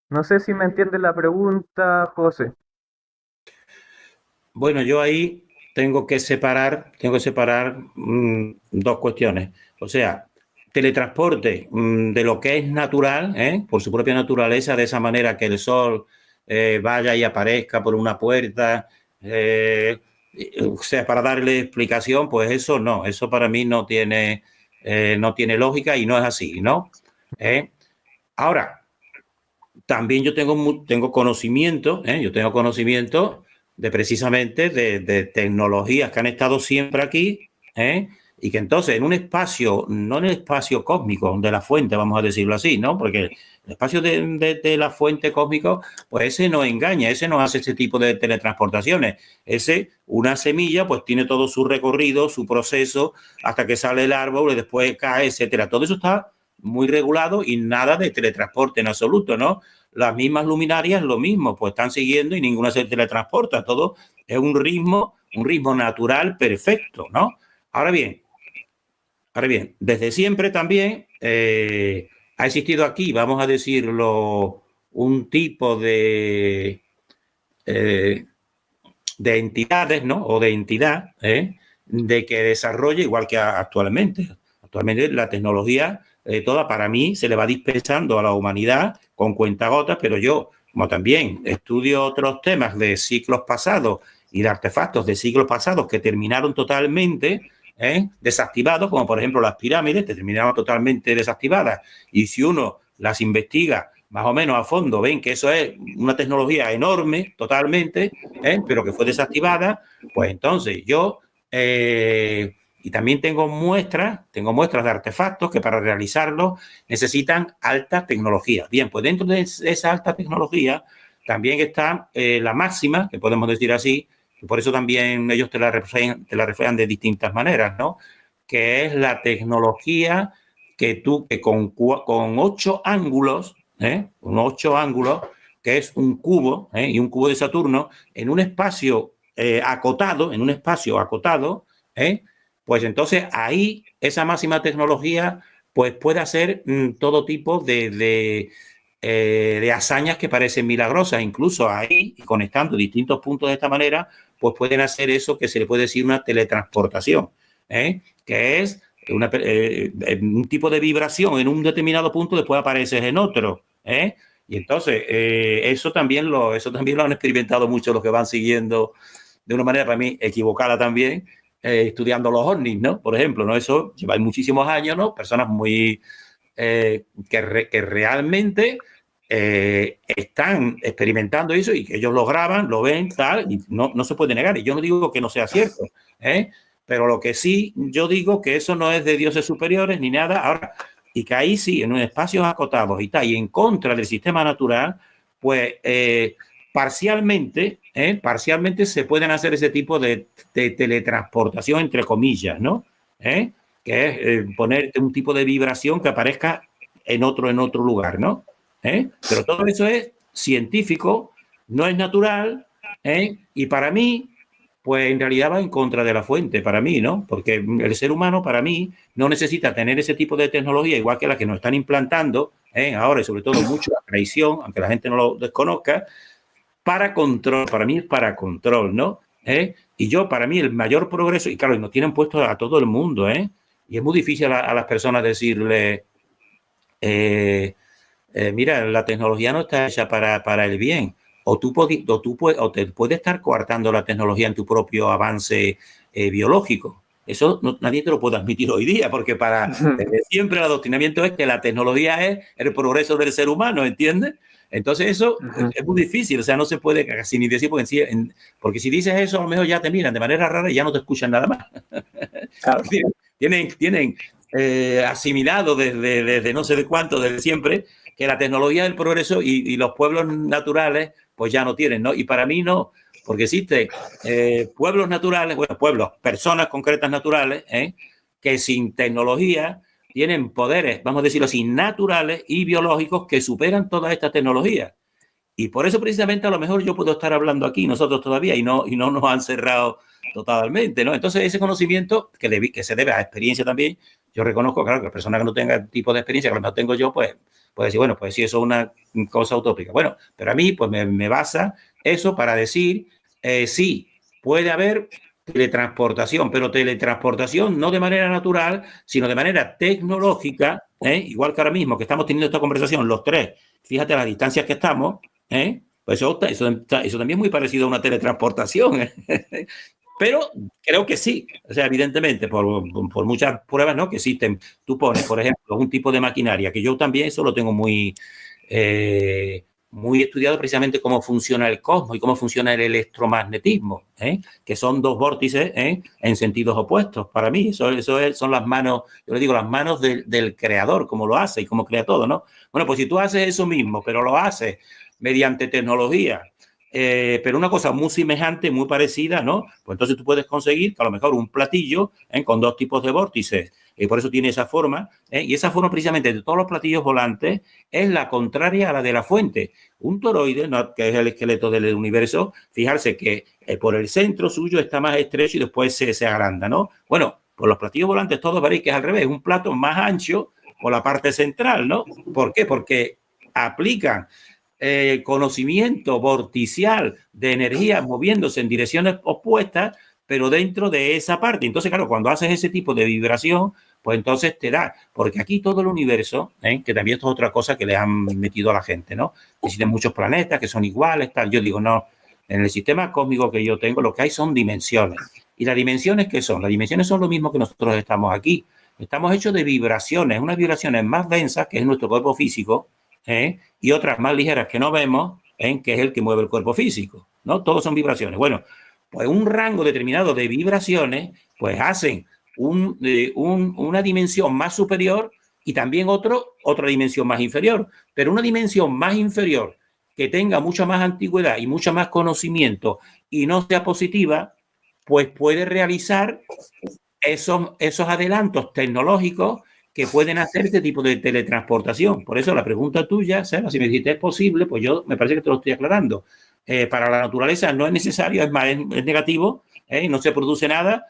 No sé si me entiendes la pregunta, José.
Bueno, yo ahí tengo que separar dos cuestiones. O sea, teletransporte de lo que es natural, por su propia naturaleza, de esa manera que el sol vaya y aparezca por una puerta, o sea, para darle explicación, pues eso para mí no tiene lógica y no es así, ¿no? ¿Eh? Ahora, también yo tengo conocimiento, yo tengo conocimiento de precisamente de tecnologías que han estado siempre aquí, y que entonces en un espacio, no en el espacio cósmico de la fuente, vamos a decirlo así, ¿no? Porque el espacio de la fuente cósmico, pues ese no engaña, ese no hace ese tipo de teletransportaciones. Una semilla, pues tiene todo su recorrido, su proceso, hasta que sale el árbol y después cae, etcétera. Todo eso está muy regulado y nada de teletransporte en absoluto, ¿no? Las mismas luminarias, lo mismo, pues están siguiendo y ninguna se teletransporta. Todo es un ritmo natural perfecto, ¿no? Ahora bien, desde siempre también ha existido aquí, vamos a decirlo, un tipo de entidades, ¿no? O de entidad, de que desarrolle igual que actualmente. Actualmente la tecnología toda para mí se le va dispensando a la humanidad con cuentagotas, pero yo, como también estudio otros temas de siglos pasados y de artefactos de siglos pasados que terminaron totalmente desactivados, como por ejemplo las pirámides, que terminaron totalmente desactivadas, y si uno las investiga más o menos a fondo, ven que eso es una tecnología enorme, totalmente, pero que fue desactivada, pues entonces yo, y también tengo muestras de artefactos que para realizarlos necesitan alta tecnología. Bien, pues dentro de esa alta tecnología también está la máxima, que podemos decir así, y por eso también ellos te la reflejan de distintas maneras, ¿no? Que es la tecnología que con 8 ángulos, con 8 ángulos, que es un cubo, y un cubo de Saturno, en un espacio acotado, pues entonces ahí esa máxima tecnología pues puede hacer todo tipo de hazañas que parecen milagrosas. Incluso ahí, conectando distintos puntos de esta manera, pues pueden hacer eso que se le puede decir una teletransportación, que es un tipo de vibración en un determinado punto, después apareces en otro, y entonces eso también lo han experimentado mucho los que van siguiendo de una manera para mí equivocada también, estudiando los ovnis, ¿no? Por ejemplo, ¿no? Eso lleva muchísimos años, ¿no? Personas muy que realmente están experimentando eso y que ellos lo graban, lo ven, tal, y no se puede negar. Y yo no digo que no sea cierto, pero lo que sí yo digo que eso no es de dioses superiores ni nada. Ahora, y que ahí sí, en espacios acotados y tal, y en contra del sistema natural, pues parcialmente se pueden hacer ese tipo de teletransportación, entre comillas, ¿no? Que es ponerte un tipo de vibración que aparezca en otro lugar, ¿no? Pero todo eso es científico, no es natural, y para mí, pues en realidad va en contra de la fuente, para mí, ¿no? Porque el ser humano, para mí, no necesita tener ese tipo de tecnología, igual que la que nos están implantando, ahora, y sobre todo mucho la traición, aunque la gente no lo desconozca, para control, para mí es para control, ¿no? Y yo, para mí, el mayor progreso, y claro, y nos tienen puesto a todo el mundo, y es muy difícil a las personas decirle, mira, la tecnología no está hecha para el bien, o te puede estar coartando la tecnología en tu propio avance biológico. Eso nadie te lo puede admitir hoy día, porque desde siempre el adoctrinamiento es que la tecnología es el progreso del ser humano, ¿entiendes? Entonces eso es muy difícil, o sea, no se puede casi ni decir, porque si dices eso, a lo mejor ya te miran de manera rara y ya no te escuchan nada más. Claro. Tienen asimilado desde no sé de cuánto, desde siempre, que la tecnología del progreso y los pueblos naturales, pues ya no tienen, ¿no? Y para mí no, porque existen pueblos naturales, personas concretas naturales, que sin tecnología tienen poderes, vamos a decirlo así, naturales y biológicos que superan toda esta tecnología. Y por eso precisamente a lo mejor yo puedo estar hablando aquí, nosotros todavía, y no nos han cerrado totalmente, ¿no? Entonces ese conocimiento que se debe a experiencia también, yo reconozco, claro, que la persona que no tenga el tipo de experiencia que a lo mejor tengo yo, pues puede decir, bueno, pues sí, eso es una cosa utópica. Bueno, pero a mí pues me basa eso para decir, sí, puede haber teletransportación, pero teletransportación no de manera natural, sino de manera tecnológica, igual que ahora mismo que estamos teniendo esta conversación los tres, fíjate las distancias que estamos, pues eso también es muy parecido a una teletransportación, pero creo que sí, o sea, evidentemente, por muchas pruebas, ¿no?, que existen. Tú pones, por ejemplo, un tipo de maquinaria, que yo también eso lo tengo muy estudiado, precisamente cómo funciona el cosmos y cómo funciona el electromagnetismo, que son dos vórtices en sentidos opuestos. Para mí, son las manos, yo le digo, las manos del creador, cómo lo hace y cómo crea todo, ¿no? Bueno, pues si tú haces eso mismo, pero lo haces mediante tecnología, pero una cosa muy semejante, muy parecida, ¿no? Pues entonces tú puedes conseguir que a lo mejor un platillo con dos tipos de vórtices, y por eso tiene esa forma, y esa forma precisamente de todos los platillos volantes es la contraria a la de la fuente. Un toroide, ¿no?, que es el esqueleto del universo, fijarse que por el centro suyo está más estrecho y después se agranda, ¿no? Bueno, pues los platillos volantes todos veréis que es al revés, un plato más ancho por la parte central, ¿no? ¿Por qué? Porque aplican conocimiento vorticial de energía moviéndose en direcciones opuestas, pero dentro de esa parte. Entonces, claro, cuando haces ese tipo de vibración, pues entonces te da, porque aquí todo el universo, que también esto es otra cosa que le han metido a la gente, ¿no? Existen muchos planetas que son iguales, tal. Yo digo, no, en el sistema cósmico que yo tengo, lo que hay son dimensiones. ¿Y las dimensiones qué son? Las dimensiones son lo mismo que nosotros estamos aquí. Estamos hechos de vibraciones, unas vibraciones más densas, que es nuestro cuerpo físico, y otras más ligeras que no vemos, que es el que mueve el cuerpo físico, ¿no? Todos son vibraciones. Bueno, pues un rango determinado de vibraciones, pues hacen una dimensión más superior y también otra dimensión más inferior. Pero una dimensión más inferior que tenga mucha más antigüedad y mucho más conocimiento y no sea positiva, pues puede realizar esos adelantos tecnológicos que pueden hacer este tipo de teletransportación. Por eso la pregunta tuya, Seba, si me dijiste es posible, pues yo me parece que te lo estoy aclarando. Para la naturaleza no es necesario, es más, es negativo, no se produce nada,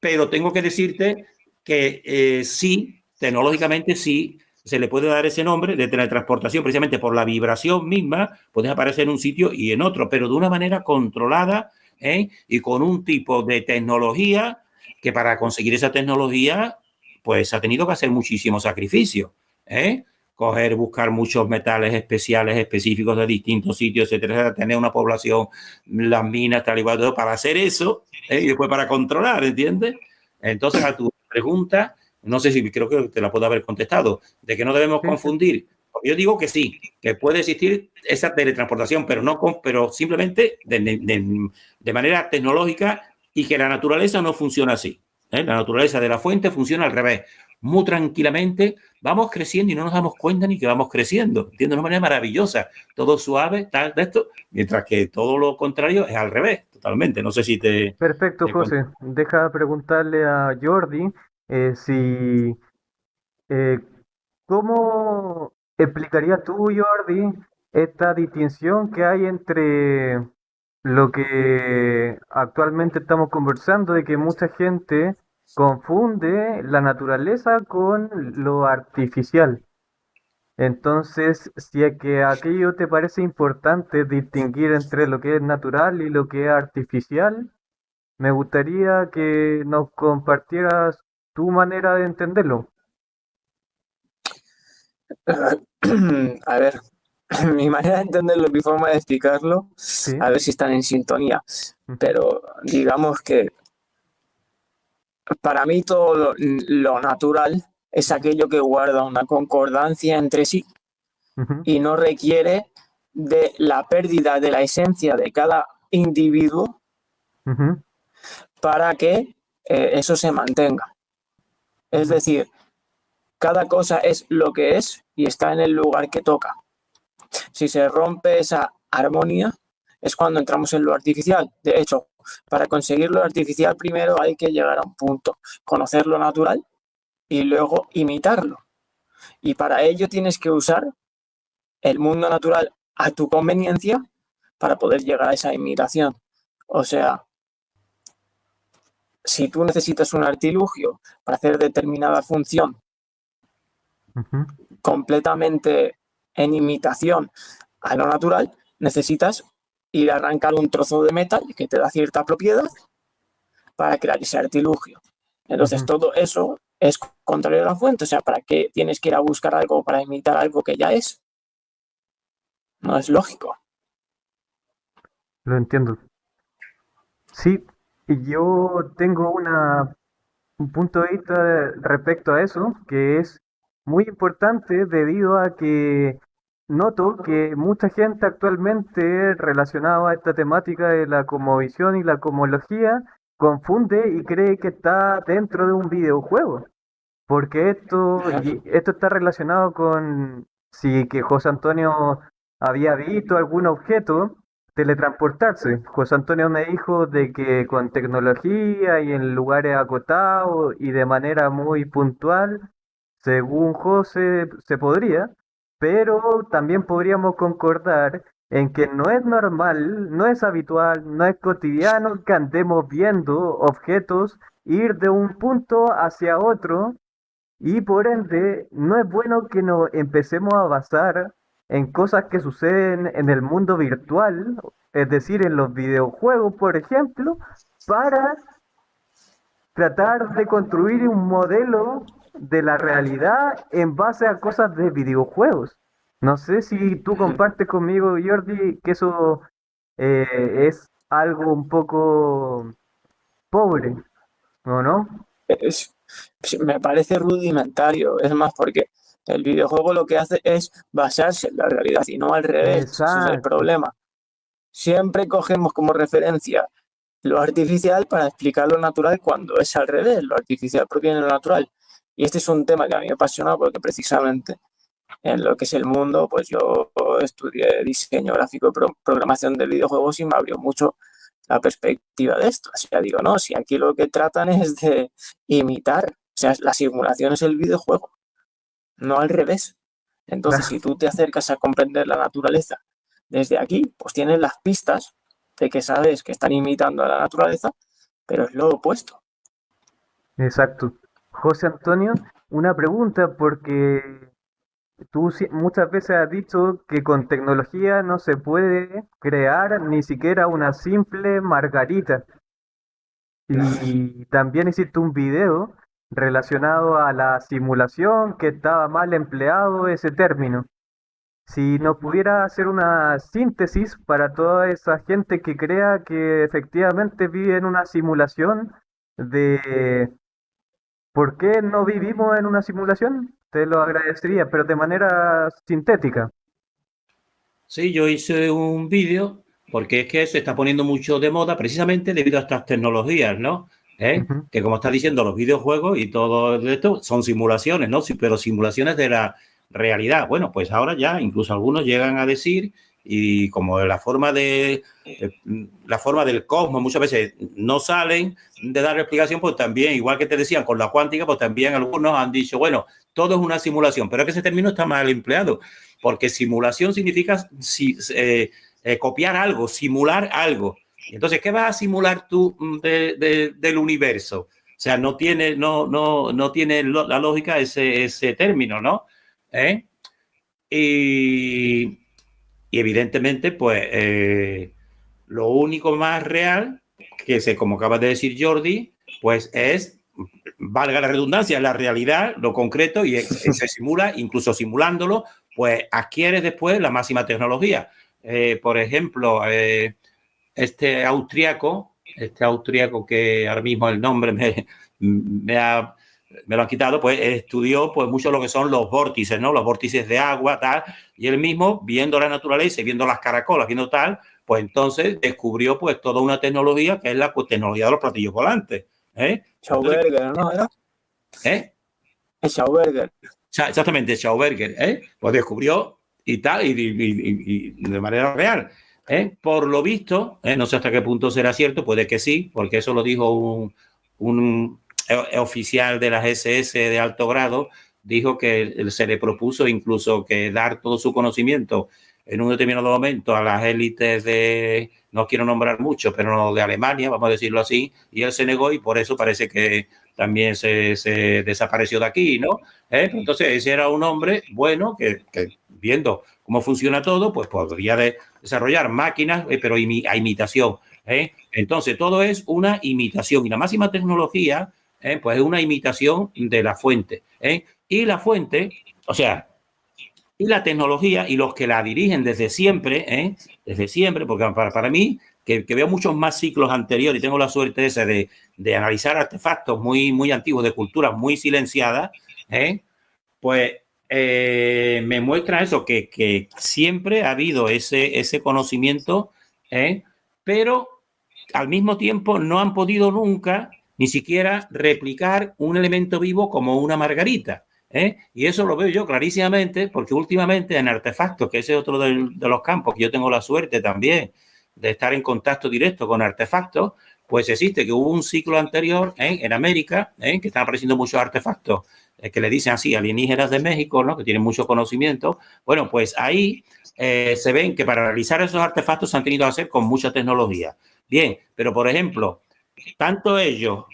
pero tengo que decirte que sí, tecnológicamente sí, se le puede dar ese nombre de teletransportación precisamente por la vibración misma, puedes aparecer en un sitio y en otro, pero de una manera controlada y con un tipo de tecnología que para conseguir esa tecnología pues ha tenido que hacer muchísimos sacrificios, buscar muchos metales especiales, específicos de distintos sitios, etcétera, tener una población, las minas, tal y cual, para hacer eso, y después para controlar, ¿entiendes? Entonces, a tu pregunta, no sé si creo que te la puedo haber contestado, de que no debemos confundir. Yo digo que sí, que puede existir esa teletransportación, pero simplemente de manera tecnológica y que la naturaleza no funciona así. La naturaleza de la fuente funciona al revés. Muy tranquilamente vamos creciendo y no nos damos cuenta ni que vamos creciendo. ¿Entiendes? De una manera maravillosa. Todo suave, tal, de esto, mientras que todo lo contrario es al revés, totalmente. No sé si te...
Perfecto, José. Deja preguntarle a Jordi si eh, ¿cómo explicarías tú, Jordi, esta distinción que hay entre lo que actualmente estamos conversando, de que mucha gente confunde la naturaleza con lo artificial? Entonces, si es que aquello te parece importante distinguir entre lo que es natural y lo que es artificial, me gustaría que nos compartieras tu manera de entenderlo.
A ver, mi manera de entenderlo, mi forma de explicarlo,
Sí.
a ver si están en sintonía.
Ujú,
Pero digamos que para mí todo lo natural es aquello que guarda una concordancia entre sí
ujú,
y no requiere de la pérdida de la esencia de cada individuo
ujú,
para que eso se mantenga. Es
ujú,
decir, cada cosa es lo que es y está en el lugar que toca. Si se rompe esa armonía, es cuando entramos en lo artificial. De hecho, para conseguir lo artificial primero hay que llegar a un punto, conocer lo natural y luego imitarlo. Y para ello tienes que usar el mundo natural a tu conveniencia para poder llegar a esa imitación. O sea, si tú necesitas un artilugio para hacer determinada función
ujú.
completamente en imitación a lo natural, necesitas ir a arrancar un trozo de metal que te da cierta propiedad para crear ese artilugio. Entonces,
Ujú.
todo eso es contrario a la fuente. O sea, ¿para qué tienes que ir a buscar algo para imitar algo que ya es? No es lógico.
Lo entiendo. Sí, y yo tengo un punto de vista respecto a eso, que es muy importante debido a que noto que mucha gente actualmente relacionada a esta temática de la cosmovisión y la cosmología confunde y cree que está dentro de un videojuego. Porque esto está relacionado con si que José Antonio había visto algún objeto teletransportarse. José Antonio me dijo de que con tecnología y en lugares acotados y de manera muy puntual, según José, se podría, pero también podríamos concordar en que no es normal, no es habitual, no es cotidiano que andemos viendo objetos ir de un punto hacia otro y por ende, no es bueno que nos empecemos a basar en cosas que suceden en el mundo virtual, es decir, en los videojuegos, por ejemplo, para tratar de construir un modelo de la realidad en base a cosas de videojuegos. No sé si tú compartes conmigo, Jordi, que eso es algo un poco pobre, ¿o no?
Es- Me parece rudimentario, es más, porque el videojuego lo que hace es basarse en la realidad y no al revés. Ese es el
Exacto.
problema. Siempre cogemos como referencia lo artificial para explicar lo natural cuando es al revés, lo artificial proviene de lo natural. Y este es un tema que a mí me apasiona porque precisamente en lo que es el mundo, pues yo estudié diseño gráfico y programación de videojuegos y me abrió mucho la perspectiva de esto. O sea, digo, no, si aquí lo que tratan es de imitar, o sea, la simulación es el videojuego, no al revés. Entonces, si tú te acercas a comprender la naturaleza desde aquí, pues tienes las pistas de que sabes que están imitando a la naturaleza, pero es lo opuesto.
Exacto. José Antonio, una pregunta porque tú muchas veces has dicho que con tecnología no se puede crear ni siquiera una simple margarita. Y también hiciste un video relacionado a la simulación, que estaba mal empleado ese término. Si nos pudiera hacer una síntesis para toda esa gente que crea que efectivamente vive en una simulación de por qué no vivimos en una simulación, te lo agradecería, pero de manera sintética.
Sí, yo hice un vídeo porque es que se está poniendo mucho de moda precisamente debido a estas tecnologías, ¿no?
Ujú.
Que como está diciendo, los videojuegos y todo esto son simulaciones, ¿no? Sí, pero simulaciones de la realidad. Bueno, pues ahora ya incluso algunos llegan a decir, y como la forma del cosmos muchas veces no salen de dar explicación, pues también, igual que te decían con la cuántica, pues también algunos han dicho, bueno, todo es una simulación, pero es que ese término está mal empleado porque simulación significa copiar algo, simular algo. Entonces, ¿qué vas a simular tú del universo? O sea, no tiene la lógica ese término, ¿no? ¿Eh? Y, y, evidentemente, pues, lo único más real, como acaba de decir Jordi, pues es, valga la redundancia, la realidad, lo concreto, y se simula, incluso simulándolo, pues adquieres después la máxima tecnología. Por ejemplo, este austriaco que ahora mismo el nombre me lo han quitado, pues estudió pues mucho lo que son los vórtices, ¿no? Los vórtices de agua, tal, y él mismo, viendo la naturaleza y viendo las caracolas, viendo tal, pues entonces descubrió pues toda una tecnología que es la tecnología de los platillos volantes. Entonces,
Schauberger, ¿no? ¿Era?
¿eh?
Schauberger.
Exactamente, Schauberger, pues descubrió y tal, y de manera real. Por lo visto, no sé hasta qué punto será cierto, puede que sí, porque eso lo dijo un oficial de las SS de alto grado, dijo que se le propuso incluso que dar todo su conocimiento en un determinado momento a las élites de, no quiero nombrar mucho, pero no de Alemania, vamos a decirlo así, y él se negó y por eso parece que también se desapareció de aquí, ¿no? Entonces ese era un hombre bueno que viendo cómo funciona todo, pues podría desarrollar máquinas, pero a imitación. Entonces todo es una imitación y la máxima tecnología, pues es una imitación de la fuente. Y la fuente, o sea, y la tecnología y los que la dirigen desde siempre, porque para mí, que veo muchos más ciclos anteriores y tengo la suerte esa de analizar artefactos muy antiguos de culturas muy silenciadas, pues me muestra eso, que siempre ha habido ese conocimiento, pero al mismo tiempo no han podido nunca ni siquiera replicar un elemento vivo como una margarita. Y eso lo veo yo clarísimamente porque últimamente en artefactos, que ese es otro de los campos que yo tengo la suerte también de estar en contacto directo con artefactos, pues existe que hubo un ciclo anterior en América, que están apareciendo muchos artefactos que le dicen así, alienígenas de México, ¿no? Que tienen mucho conocimiento. Bueno, pues ahí se ven que para realizar esos artefactos se han tenido que hacer con mucha tecnología. Bien, pero por ejemplo, tanto ellos,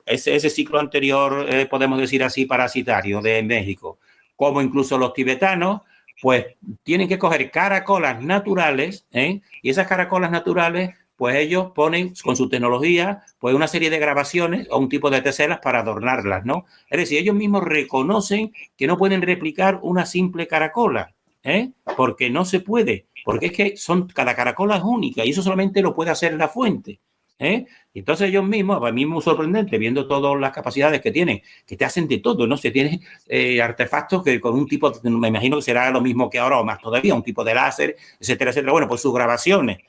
ese ciclo anterior, podemos decir así, parasitario de México, como incluso los tibetanos, pues tienen que coger caracolas naturales, y esas caracolas naturales, pues ellos ponen con su tecnología pues una serie de grabaciones o un tipo de teselas para adornarlas, ¿no? Es decir, ellos mismos reconocen que no pueden replicar una simple caracola, porque no se puede, porque es que cada caracola es única y eso solamente lo puede hacer la fuente. Entonces ellos mismos, para mí es muy sorprendente viendo todas las capacidades que tienen, que te hacen de todo, ¿no? Se tienen artefactos que con un tipo, me imagino que será lo mismo que ahora o más todavía, un tipo de láser, etcétera, etcétera. Bueno, pues sus grabaciones.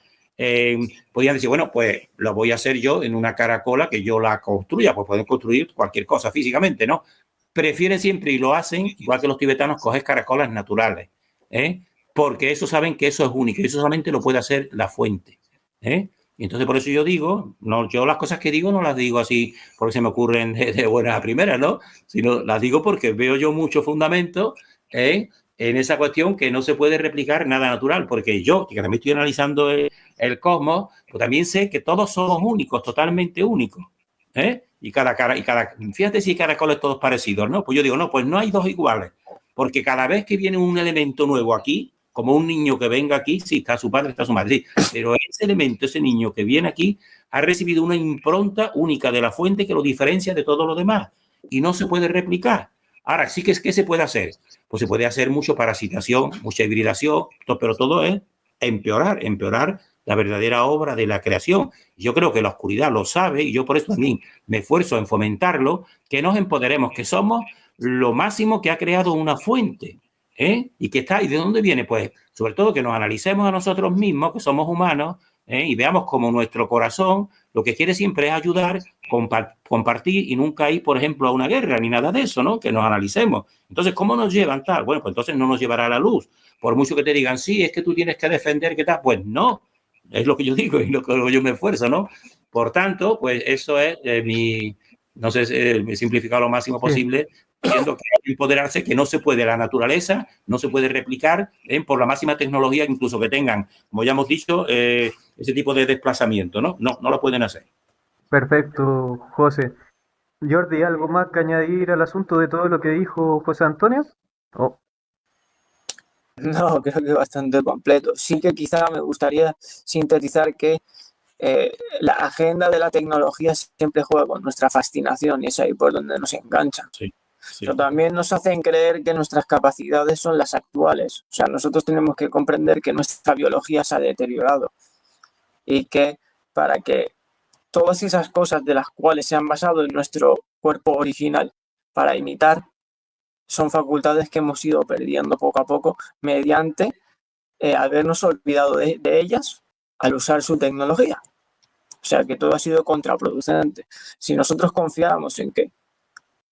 Podrían decir, bueno, pues lo voy a hacer yo en una caracola que yo la construya, pues pueden construir cualquier cosa físicamente, ¿no? Prefieren siempre y lo hacen, igual que los tibetanos, coger caracolas naturales, porque eso saben que eso es único y eso solamente lo puede hacer la fuente. Y entonces por eso yo digo, no, yo las cosas que digo no las digo así porque se me ocurren de buenas a primeras, ¿no? Sino las digo porque veo yo mucho fundamento en esa cuestión que no se puede replicar nada natural, porque yo, que también estoy analizando el cosmos, pues también sé que todos somos únicos, totalmente únicos. Fíjate si cada caracol es todos parecidos, ¿no? Pues yo digo, no, pues no hay dos iguales, porque cada vez que viene un elemento nuevo aquí, como un niño que venga aquí, sí, está su padre, está su madre, sí, pero ese elemento, ese niño que viene aquí, ha recibido una impronta única de la fuente que lo diferencia de todo lo demás y no se puede replicar. Ahora, sí que es que se puede hacer, pues se puede hacer mucho parasitación, mucha hibridación, pero todo es empeorar la verdadera obra de la creación. Yo creo que la oscuridad lo sabe y yo por eso también me esfuerzo en fomentarlo, que nos empoderemos, que somos lo máximo que ha creado una fuente. ¿Y qué está? ¿Y de dónde viene? Pues sobre todo que nos analicemos a nosotros mismos, que somos humanos, y veamos cómo nuestro corazón lo que quiere siempre es ayudar, compartir y nunca ir, por ejemplo, a una guerra ni nada de eso, ¿no? Que nos analicemos. Entonces, ¿cómo nos llevan tal? Bueno, pues entonces no nos llevará a la luz. Por mucho que te digan, sí, es que tú tienes que defender, ¿qué tal? Pues no, es lo que yo digo y lo que yo me esfuerzo, ¿no? Por tanto, pues eso es no sé, me he simplificado lo máximo posible, diciendo que hay que empoderarse, que no se puede, la naturaleza no se puede replicar por la máxima tecnología, incluso que tengan, como ya hemos dicho, ese tipo de desplazamiento, ¿no? No lo pueden hacer.
Perfecto, José. Jordi, ¿algo más que añadir al asunto de todo lo que dijo José Antonio? Oh,
No, creo que bastante completo. Sí que quizá me gustaría sintetizar que la agenda de la tecnología siempre juega con nuestra fascinación y es ahí por donde nos enganchan.
Sí, sí.
Pero también nos hacen creer que nuestras capacidades son las actuales. O sea, nosotros tenemos que comprender que nuestra biología se ha deteriorado y que para que todas esas cosas de las cuales se han basado en nuestro cuerpo original para imitar son facultades que hemos ido perdiendo poco a poco mediante habernos olvidado de ellas al usar su tecnología. O sea, que todo ha sido contraproducente. Si nosotros confiáramos en que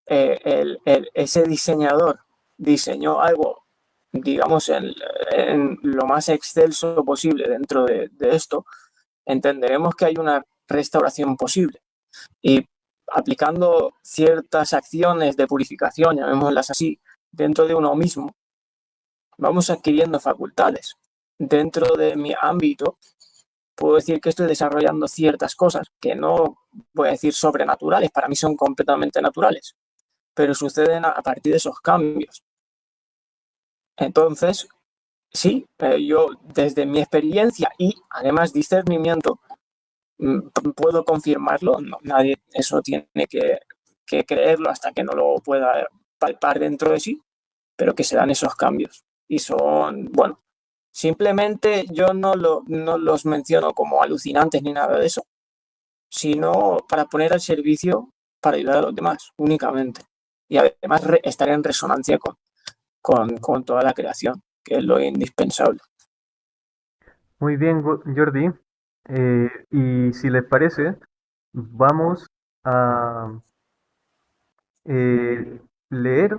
ese diseñador diseñó algo, digamos, en lo más excelso posible dentro de esto, entenderemos que hay una restauración posible. Y aplicando ciertas acciones de purificación, llamémoslas así, dentro de uno mismo, vamos adquiriendo facultades. Dentro de mi ámbito, puedo decir que estoy desarrollando ciertas cosas que no voy a decir sobrenaturales, para mí son completamente naturales, pero suceden a partir de esos cambios. Entonces, sí, yo desde mi experiencia y además discernimiento puedo confirmarlo. No, nadie eso tiene que creerlo hasta que no lo pueda palpar dentro de sí, pero que se dan esos cambios. Y son, bueno, simplemente yo no los menciono como alucinantes ni nada de eso, sino para poner al servicio, para ayudar a los demás únicamente. Y además estar en resonancia con toda la creación, que es lo indispensable.
muy bien, Jordi. Y si les parece, vamos a leer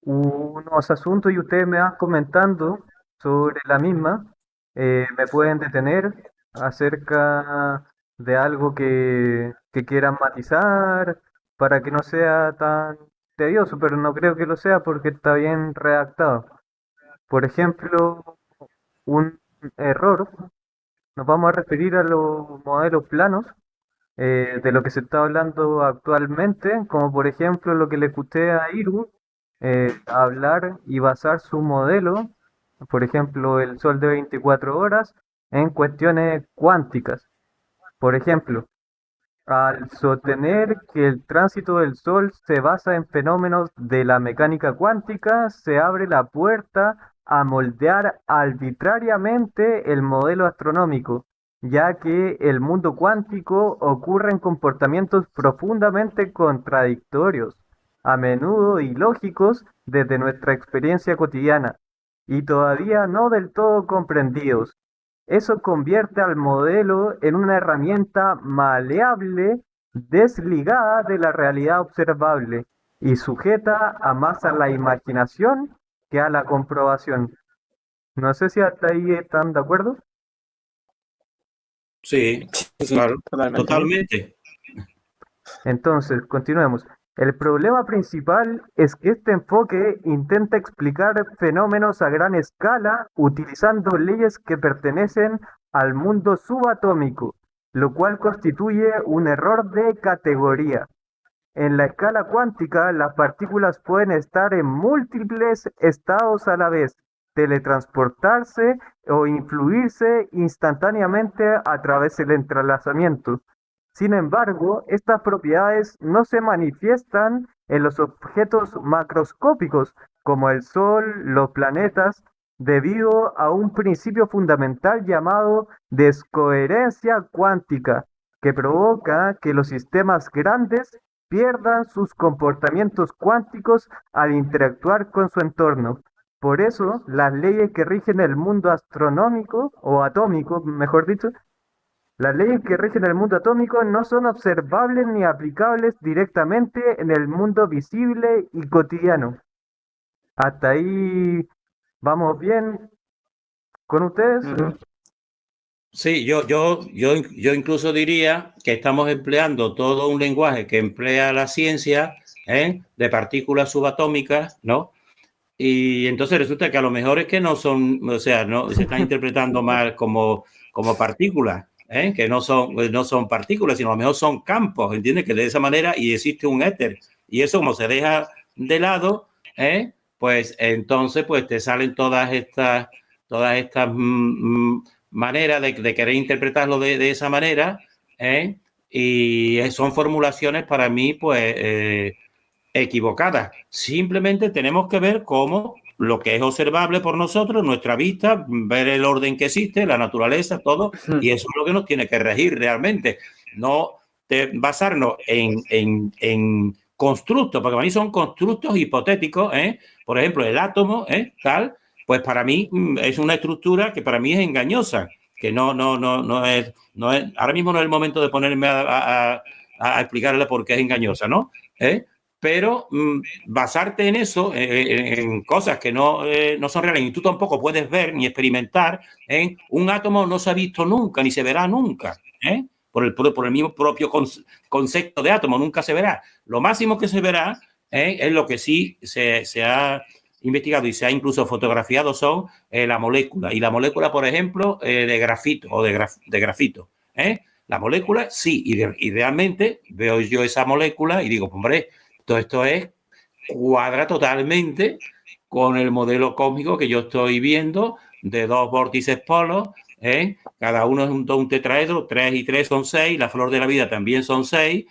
unos asuntos y ustedes me van comentando sobre la misma. Me pueden detener acerca de algo que quieran matizar para que no sea tan tedioso, pero no creo que lo sea porque está bien redactado. Por ejemplo, un error, nos vamos a referir a los modelos planos de lo que se está hablando actualmente, como por ejemplo lo que le escuché a Irwin hablar y basar su modelo por ejemplo, el Sol de 24 horas, en cuestiones cuánticas. Por ejemplo, al sostener que el tránsito del Sol se basa en fenómenos de la mecánica cuántica, se abre la puerta a moldear arbitrariamente el modelo astronómico, ya que el mundo cuántico ocurre en comportamientos profundamente contradictorios, a menudo ilógicos desde nuestra experiencia cotidiana, y todavía no del todo comprendidos. Eso convierte al modelo en una herramienta maleable, desligada de la realidad observable y sujeta a más a la imaginación que a la comprobación. No sé si hasta ahí están de acuerdo.
Sí,
Sí,
claro,
totalmente.
totalmente.
Entonces, continuemos. El problema principal es que este enfoque intenta explicar fenómenos a gran escala utilizando leyes que pertenecen al mundo subatómico, lo cual constituye un error de categoría. En la escala cuántica, las partículas pueden estar en múltiples estados a la vez, teletransportarse o influirse instantáneamente a través del entrelazamiento. Sin embargo, estas propiedades no se manifiestan en los objetos macroscópicos, como el Sol, los planetas, debido a un principio fundamental llamado descoherencia cuántica, que provoca que los sistemas grandes pierdan sus comportamientos cuánticos al interactuar con su entorno. Por eso, las leyes que rigen el mundo astronómico, o atómico, mejor dicho, las leyes que rigen el mundo atómico no son observables ni aplicables directamente en el mundo visible y cotidiano. Hasta ahí vamos bien con ustedes.
Sí, yo incluso diría que estamos empleando todo un lenguaje que emplea la ciencia, de partículas subatómicas, ¿no? Y entonces resulta que a lo mejor es que no son, o sea, no se están interpretando mal como partículas, que no son partículas, sino a lo mejor son campos, ¿entiendes? Que de esa manera y existe un éter. Y eso como se deja de lado, pues entonces pues te salen todas estas maneras de querer interpretarlo de esa manera, y son formulaciones para mí, pues, equivocadas. Simplemente tenemos que ver cómo lo que es observable por nosotros, nuestra vista, ver el orden que existe, la naturaleza, todo, y eso es lo que nos tiene que regir realmente. No basarnos en constructos, porque para mí son constructos hipotéticos, por ejemplo, el átomo, tal, pues para mí es una estructura que para mí es engañosa, que no es, ahora mismo no es el momento de ponerme a explicarle por qué es engañosa, ¿no? Pero basarte en eso, en cosas que no son reales, y tú tampoco puedes ver ni experimentar, un átomo no se ha visto nunca, ni se verá nunca, por el mismo propio concepto de átomo, nunca se verá. Lo máximo que se verá es lo que sí se ha investigado y se ha incluso fotografiado son la molécula. Y la molécula, por ejemplo, de grafito o de grafito. La molécula, sí, y realmente veo yo esa molécula y digo, hombre, todo esto cuadra totalmente con el modelo cósmico que yo estoy viendo de dos vórtices polos, cada uno es un tetraedro, 3 y 3 son 6, la flor de la vida también son 6,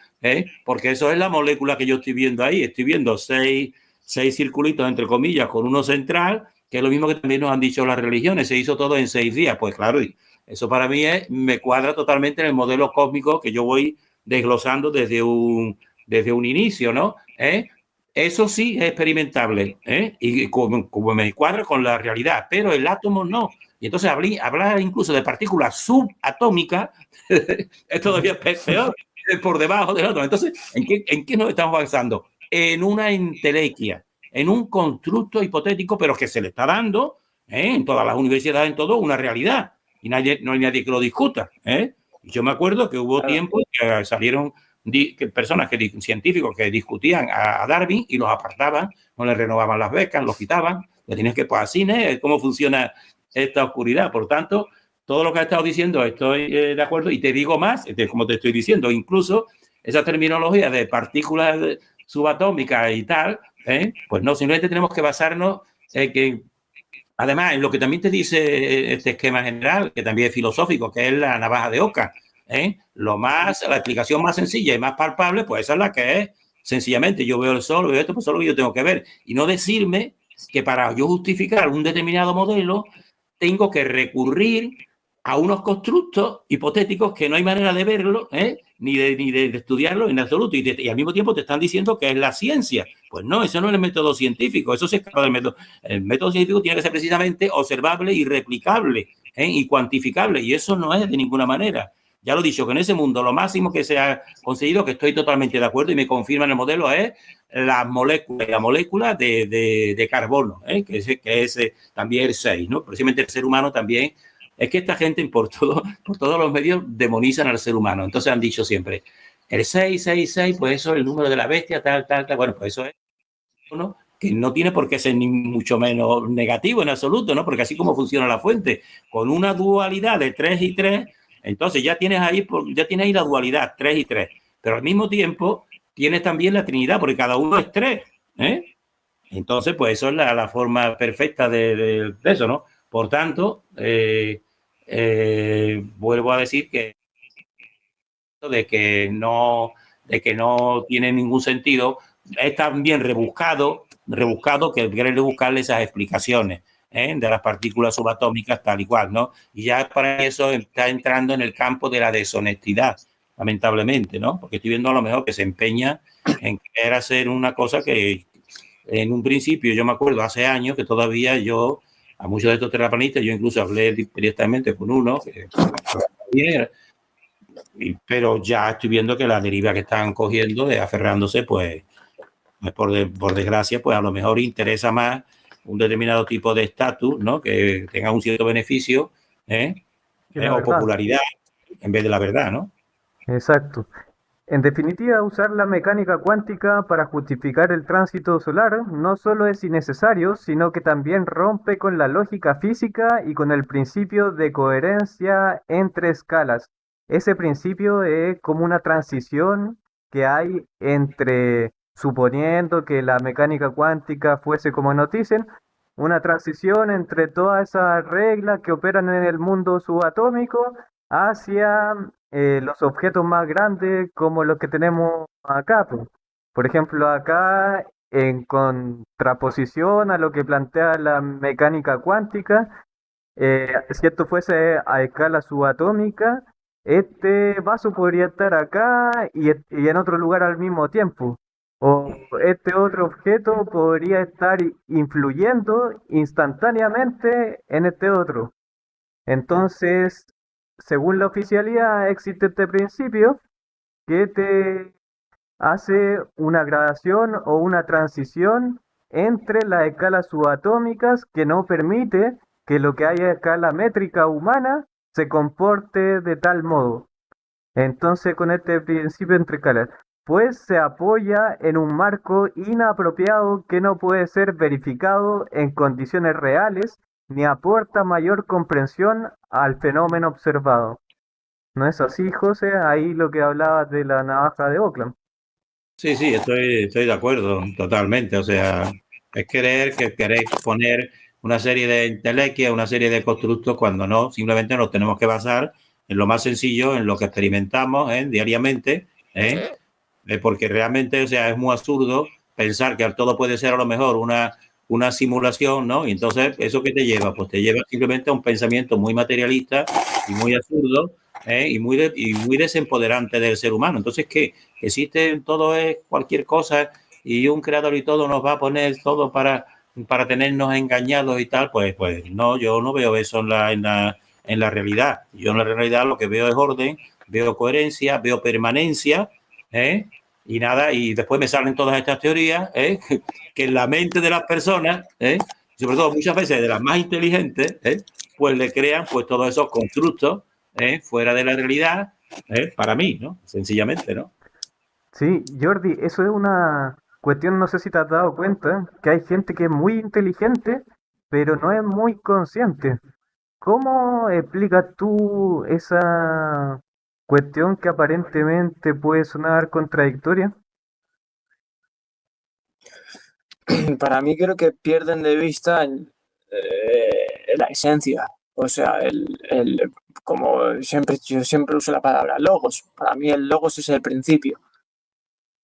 porque eso es la molécula que yo estoy viendo ahí. Estoy viendo 6 circulitos, entre comillas, con uno central, que es lo mismo que también nos han dicho las religiones, se hizo todo en 6 días. Pues claro, eso para mí me cuadra totalmente en el modelo cósmico que yo voy desglosando desde un inicio, ¿no? Eso sí es experimentable, y como me cuadra con la realidad, pero el átomo no. Y entonces hablar incluso de partículas subatómicas es todavía peor, por debajo del átomo. Entonces, ¿en qué nos estamos avanzando? En una entelequia, en un constructo hipotético, pero que se le está dando en todas las universidades, en todo, una realidad. Y no hay nadie que lo discuta. Yo me acuerdo que hubo tiempo que salieron personas, científicos que discutían a Darwin y los apartaban, no le renovaban las becas, los quitaban, le tienes que pagar cine, cómo funciona esta oscuridad. Por tanto, todo lo que has estado diciendo estoy de acuerdo, y te digo más, como te estoy diciendo, incluso esa terminología de partículas subatómicas y tal, pues no, simplemente tenemos que basarnos en que Además, en lo que también te dice este esquema general, que también es filosófico, que es la navaja de Oca, la explicación más sencilla y más palpable, pues esa es la que es sencillamente yo veo el sol, veo esto, pues solo yo tengo que ver. Y no decirme que para yo justificar un determinado modelo tengo que recurrir a unos constructos hipotéticos que no hay manera de verlo, ni de estudiarlo en absoluto, y al mismo tiempo te están diciendo que es la ciencia. Pues no, eso no es el método científico, eso se escapa del método. El método científico tiene que ser precisamente observable y replicable, y cuantificable, y eso no es de ninguna manera. Ya lo he dicho, que en ese mundo lo máximo que se ha conseguido, que estoy totalmente de acuerdo y me confirman el modelo, es la molécula de carbono, que es también el 6, ¿no? Precisamente el ser humano también. Es que esta gente por todos los medios demonizan al ser humano. Entonces han dicho siempre, el 666, pues eso es el número de la bestia, tal. Bueno, pues eso es uno que no tiene por qué ser ni mucho menos negativo en absoluto, ¿no? Porque así como funciona la fuente, con una dualidad de 3 y 3, entonces ya tienes ahí la dualidad, 3 y 3. Pero al mismo tiempo tienes también la trinidad, porque cada uno es 3, Entonces, pues eso es la forma perfecta de eso, ¿no? Por tanto, vuelvo a decir de que no tiene ningún sentido, es tan bien rebuscado que quererle buscarle esas explicaciones de las partículas subatómicas tal y cual, ¿no? Y ya para eso está entrando en el campo de la deshonestidad, lamentablemente, ¿no? Porque estoy viendo a lo mejor que se empeña en querer hacer una cosa que en un principio, yo me acuerdo hace años que todavía yo, a muchos de estos terraplanistas, yo incluso hablé directamente con uno, pero ya estoy viendo que la deriva que están cogiendo de aferrándose, pues por desgracia, pues a lo mejor interesa más un determinado tipo de estatus, ¿no? Que tenga un cierto beneficio, o popularidad, en vez de la verdad, ¿no?
Exacto. En definitiva, usar la mecánica cuántica para justificar el tránsito solar no solo es innecesario, sino que también rompe con la lógica física y con el principio de coherencia entre escalas. Ese principio es como una transición que hay entre, suponiendo que la mecánica cuántica fuese como nos dicen, una transición entre todas esas reglas que operan en el mundo subatómico hacia los objetos más grandes como los que tenemos acá, pues. Por ejemplo, acá, en contraposición a lo que plantea la mecánica cuántica, si esto fuese a escala subatómica, este vaso podría estar acá y en otro lugar al mismo tiempo. O este otro objeto podría estar influyendo instantáneamente en este otro. Entonces, según la oficialidad, existe este principio que te hace una gradación o una transición entre las escalas subatómicas que no permite que lo que hay a escala métrica humana se comporte de tal modo. Entonces, con este principio entre escalas, pues se apoya en un marco inapropiado que no puede ser verificado en condiciones reales ni aporta mayor comprensión al fenómeno observado. ¿No es así, José? Ahí lo que hablabas de la navaja de Ockham.
Sí, estoy de acuerdo totalmente. O sea, es querer poner una serie de entelequias, una serie de constructos, cuando no, simplemente nos tenemos que basar en lo más sencillo, en lo que experimentamos diariamente, porque realmente, o sea, es muy absurdo pensar que todo puede ser a lo mejor una simulación, ¿no? Y entonces, ¿eso qué te lleva? Pues te lleva simplemente a un pensamiento muy materialista y muy absurdo, y muy desempoderante del ser humano. Entonces, ¿qué? Existe todo, es cualquier cosa, y un creador y todo nos va a poner todo para tenernos engañados y tal. Pues no, yo no veo eso en la realidad. Yo en la realidad lo que veo es orden, veo coherencia, veo permanencia, y nada, y después me salen todas estas teorías, que en la mente de las personas, sobre todo muchas veces de las más inteligentes, pues le crean pues todos esos constructos fuera de la realidad, para mí, ¿no? Sencillamente, ¿no?
Sí, Jordi, eso es una cuestión, no sé si te has dado cuenta, que hay gente que es muy inteligente, pero no es muy consciente. ¿Cómo explicas tú esa cuestión que aparentemente puede sonar contradictoria?
Para mí creo que pierden de vista la esencia. O sea, como siempre, yo siempre uso la palabra logos. Para mí el logos es el principio.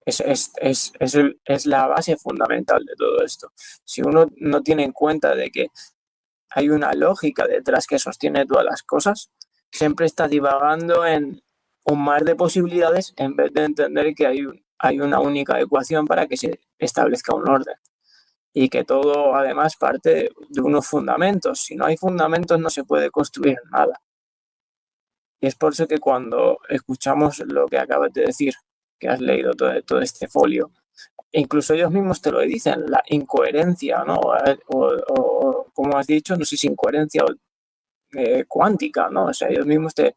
Es la base fundamental de todo esto. Si uno no tiene en cuenta de que hay una lógica detrás que sostiene todas las cosas, siempre está divagando en un mar de posibilidades en vez de entender que hay una única ecuación para que se establezca un orden. Y que todo además parte de unos fundamentos. Si no hay fundamentos no se puede construir nada. Y es por eso que cuando escuchamos lo que acabas de decir, que has leído todo este folio, incluso ellos mismos te lo dicen, la incoherencia, ¿no? O como has dicho, no sé si incoherencia cuántica, ¿no? O sea, ellos mismos te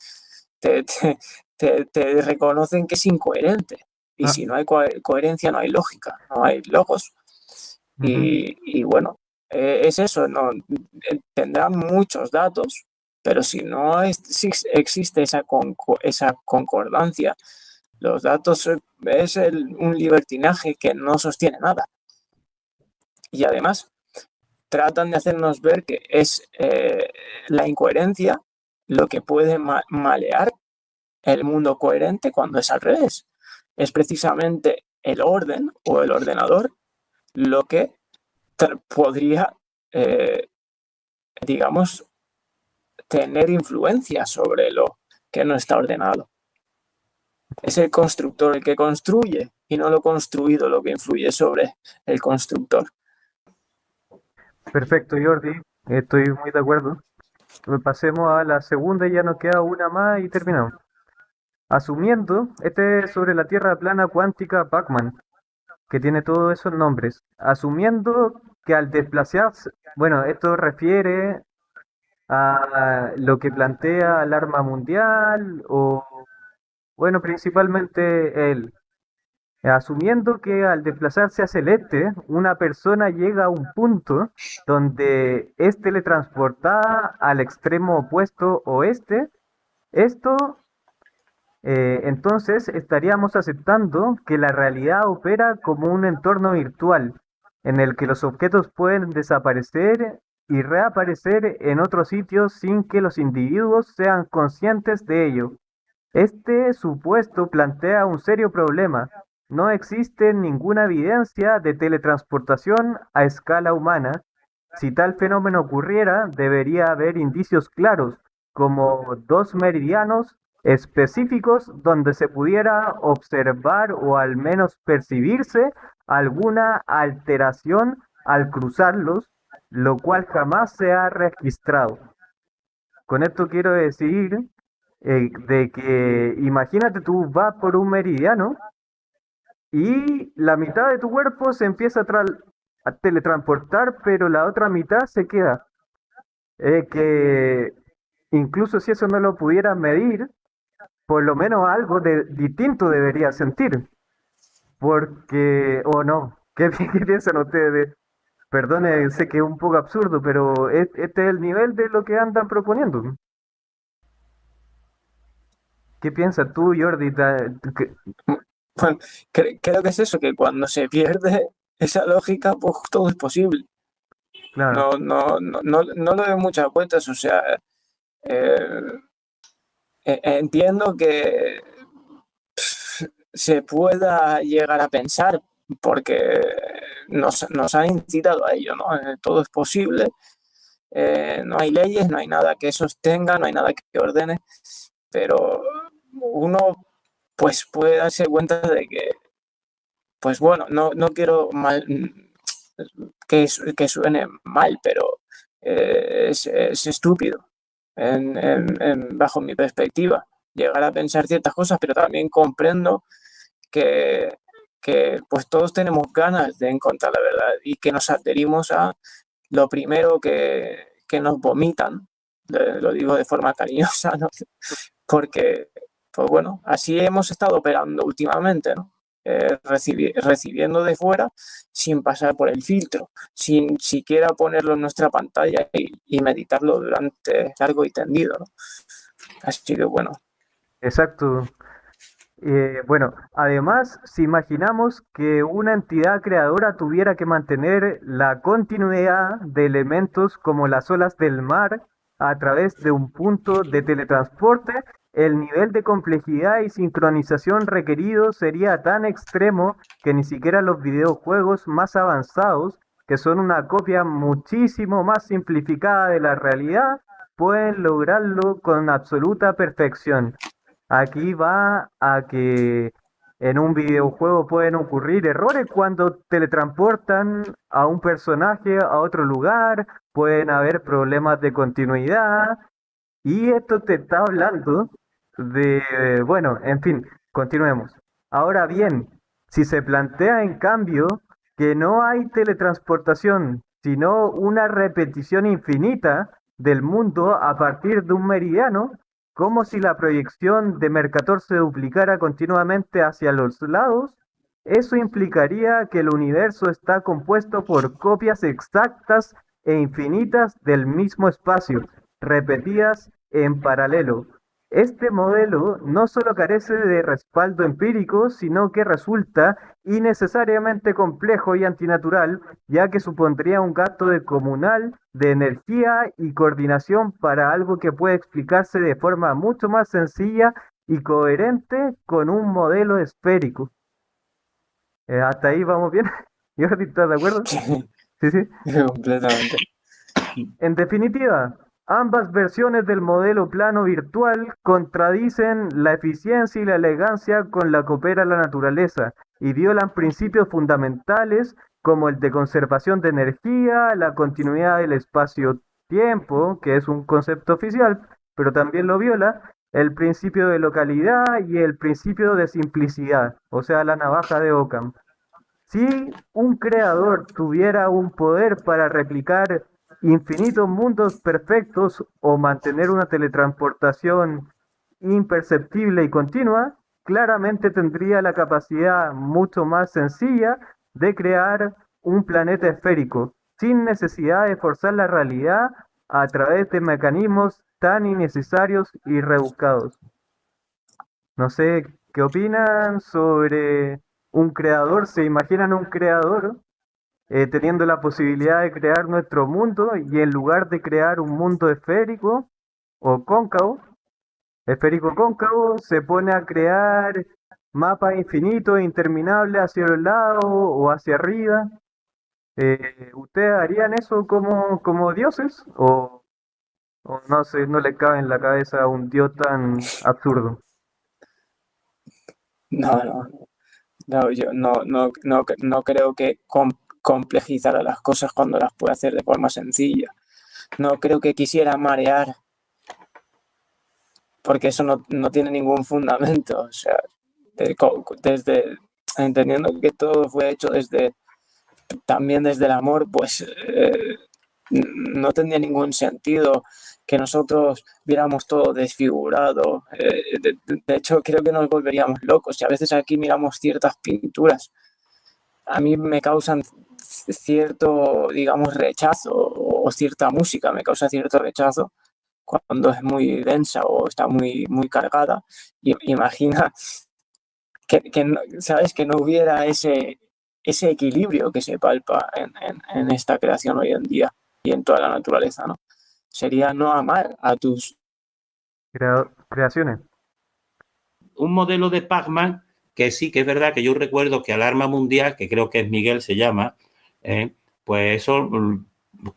reconocen que es incoherente. Y si no hay coherencia, no hay lógica, no hay logos. Y bueno, es eso, ¿no? Tendrán muchos datos, pero si no existe esa concordancia, los datos es un libertinaje que no sostiene nada. Y además tratan de hacernos ver que es la incoherencia lo que puede malear el mundo coherente cuando es al revés. Es precisamente el orden o el ordenador lo que podría, digamos, tener influencia sobre lo que no está ordenado. Es el constructor el que construye y no lo construido lo que influye sobre el constructor.
Perfecto, Jordi, estoy muy de acuerdo. Pasemos a la segunda y ya nos queda una más y terminamos. Asumiendo, este es sobre la Tierra plana cuántica Bachmann, que tiene todos esos nombres. Asumiendo que al desplazarse, bueno, esto refiere a lo que plantea el arma mundial o, bueno, principalmente él. Asumiendo que al desplazarse hacia el este, una persona llega a un punto donde es teletransportada al extremo opuesto oeste, esto entonces estaríamos aceptando que la realidad opera como un entorno virtual en el que los objetos pueden desaparecer y reaparecer en otros sitios sin que los individuos sean conscientes de ello. Este supuesto plantea un serio problema. No existe ninguna evidencia de teletransportación a escala humana. Si tal fenómeno ocurriera, debería haber indicios claros, como dos meridianos específicos donde se pudiera observar o al menos percibirse alguna alteración al cruzarlos, lo cual jamás se ha registrado. Con esto quiero decir de que imagínate tú vas por un meridiano y la mitad de tu cuerpo se empieza a teletransportar, pero la otra mitad se queda. Que incluso si eso no lo pudieras medir, por lo menos algo distinto debería sentir. Porque, o no, ¿qué piensan ustedes? Perdone, sé que es un poco absurdo, pero este es el nivel de lo que andan proponiendo. ¿Qué piensas tú, Jordi?
Bueno, creo que es eso, que cuando se pierde esa lógica, pues todo es posible.
Claro,
No le doy muchas vueltas, o sea, entiendo que se pueda llegar a pensar, porque nos han incitado a ello, ¿no? Todo es posible, no hay leyes, no hay nada que sostenga, no hay nada que ordene, pero uno pues puede darse cuenta de que, pues bueno, no quiero que suene mal, pero es estúpido bajo mi perspectiva llegar a pensar ciertas cosas, pero también comprendo que, pues todos tenemos ganas de encontrar la verdad y que nos adherimos a lo primero que nos vomitan, lo digo de forma cariñosa, ¿no? Porque, pues bueno, así hemos estado operando últimamente, ¿no? Recibiendo de fuera sin pasar por el filtro, sin siquiera ponerlo en nuestra pantalla y meditarlo durante largo y tendido, ¿no? Así que bueno.
exacto. Bueno, además, si imaginamos que una entidad creadora tuviera que mantener la continuidad de elementos como las olas del mar a través de un punto de teletransporte, el nivel de complejidad y sincronización requerido sería tan extremo que ni siquiera los videojuegos más avanzados, que son una copia muchísimo más simplificada de la realidad, pueden lograrlo con absoluta perfección. Aquí va a que en un videojuego pueden ocurrir errores cuando teletransportan a un personaje a otro lugar, pueden haber problemas de continuidad, y esto te está hablando de, bueno, en fin, continuemos. Ahora bien, si se plantea en cambio que no hay teletransportación, sino una repetición infinita del mundo a partir de un meridiano, como si la proyección de Mercator se duplicara continuamente hacia los lados, eso implicaría que el universo está compuesto por copias exactas e infinitas del mismo espacio, repetidas en paralelo. Este modelo no solo carece de respaldo empírico, sino que resulta innecesariamente complejo y antinatural, ya que supondría un gasto comunal de energía y coordinación para algo que puede explicarse de forma mucho más sencilla y coherente con un modelo esférico. Hasta ahí vamos bien. Jordi, ¿estás de acuerdo? Sí, sí.
Completamente.
En definitiva, ambas versiones del modelo plano virtual contradicen la eficiencia y la elegancia con la que opera la naturaleza y violan principios fundamentales como el de conservación de energía, la continuidad del espacio-tiempo, que es un concepto oficial, pero también lo viola, el principio de localidad y el principio de simplicidad, o sea, la navaja de Occam. Si un creador tuviera un poder para replicar infinitos mundos perfectos o mantener una teletransportación imperceptible y continua, claramente tendría la capacidad mucho más sencilla de crear un planeta esférico, sin necesidad de forzar la realidad a través de mecanismos tan innecesarios y rebuscados. No sé qué opinan sobre un creador. ¿Se imaginan un creador teniendo la posibilidad de crear nuestro mundo y en lugar de crear un mundo esférico o cóncavo, esférico cóncavo, se pone a crear mapas infinitos e interminables hacia los lados o hacia arriba? ¿Ustedes harían eso como dioses? ¿O no sé, no le cabe en la cabeza a un dios tan absurdo?
No, no, no, yo no creo que complejizar a las cosas cuando las puede hacer de forma sencilla. No creo que quisiera marear, porque eso no tiene ningún fundamento. O sea, desde entendiendo que todo fue hecho también desde el amor, pues no tendría ningún sentido que nosotros viéramos todo desfigurado. De hecho, creo que nos volveríamos locos. Y a veces aquí miramos ciertas pinturas, a mí me causan cierto, digamos, rechazo, o cierta música me causa cierto rechazo cuando es muy densa o está muy cargada. Y imagina que ¿sabes? Que no hubiera ese equilibrio que se palpa en esta creación hoy en día y en toda la naturaleza, ¿no? Sería no amar a tus
Creaciones.
Un modelo de Pac-Man que sí que es verdad que yo recuerdo que Alarma Mundial, que creo que es Miguel se llama, pues eso,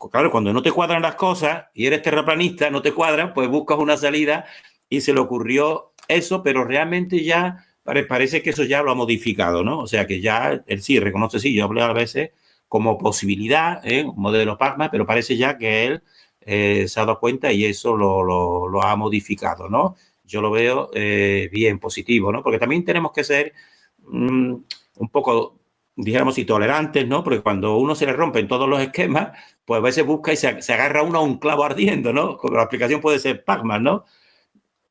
claro, cuando no te cuadran las cosas y eres terraplanista, no te cuadran, pues buscas una salida y se le ocurrió eso, pero realmente ya parece que eso ya lo ha modificado, ¿no? O sea que ya él sí reconoce, sí, yo hablé a veces como posibilidad, un modelo Pac-Man, pero parece ya que él se ha dado cuenta y eso lo ha modificado, ¿no? Yo lo veo bien positivo, ¿no? Porque también tenemos que ser un poco, dijéramos, tolerantes, ¿no? Porque cuando uno se le rompen todos los esquemas, pues a veces busca y se agarra uno a un clavo ardiendo, ¿no? La aplicación puede ser Pac-Man, ¿no?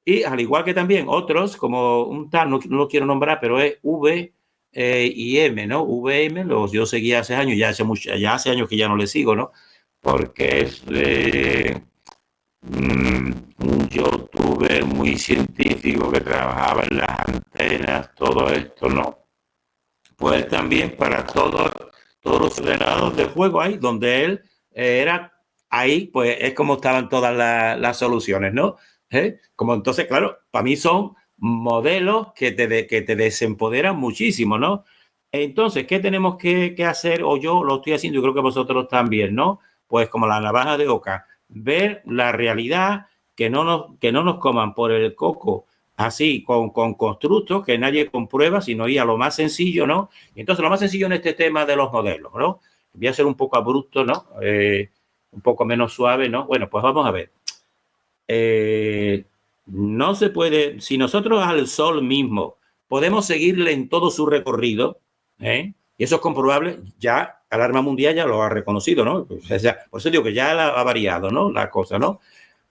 Y al igual que también otros, como un tal, no lo quiero nombrar, pero es V y M, ¿no? VM, yo seguía hace años, ya hace años que ya no le sigo, ¿no? Porque es un youtuber muy científico que trabajaba en las antenas, todo esto, ¿no? Pues también para todos los ordenadores de juego ahí, donde él era ahí, pues es como estaban todas las soluciones, ¿no? Como entonces, claro, para mí son modelos que te desempoderan muchísimo, ¿no? Entonces, ¿qué tenemos que hacer? O yo lo estoy haciendo, yo creo que vosotros también, ¿no? Pues como la navaja de Oca, ver la realidad, que no nos coman por el coco así, con constructos que nadie comprueba, sino ir a lo más sencillo, ¿no? Y entonces lo más sencillo en este tema de los modelos, ¿no? Voy a ser un poco abrupto, ¿no? Un poco menos suave, ¿no? Bueno, pues vamos a ver. No se puede, si nosotros al Sol mismo podemos seguirle en todo su recorrido, y eso es comprobable, ya Alarma Mundial ya lo ha reconocido, ¿no? O sea, por eso digo que ya ha variado, ¿no? La cosa, ¿no?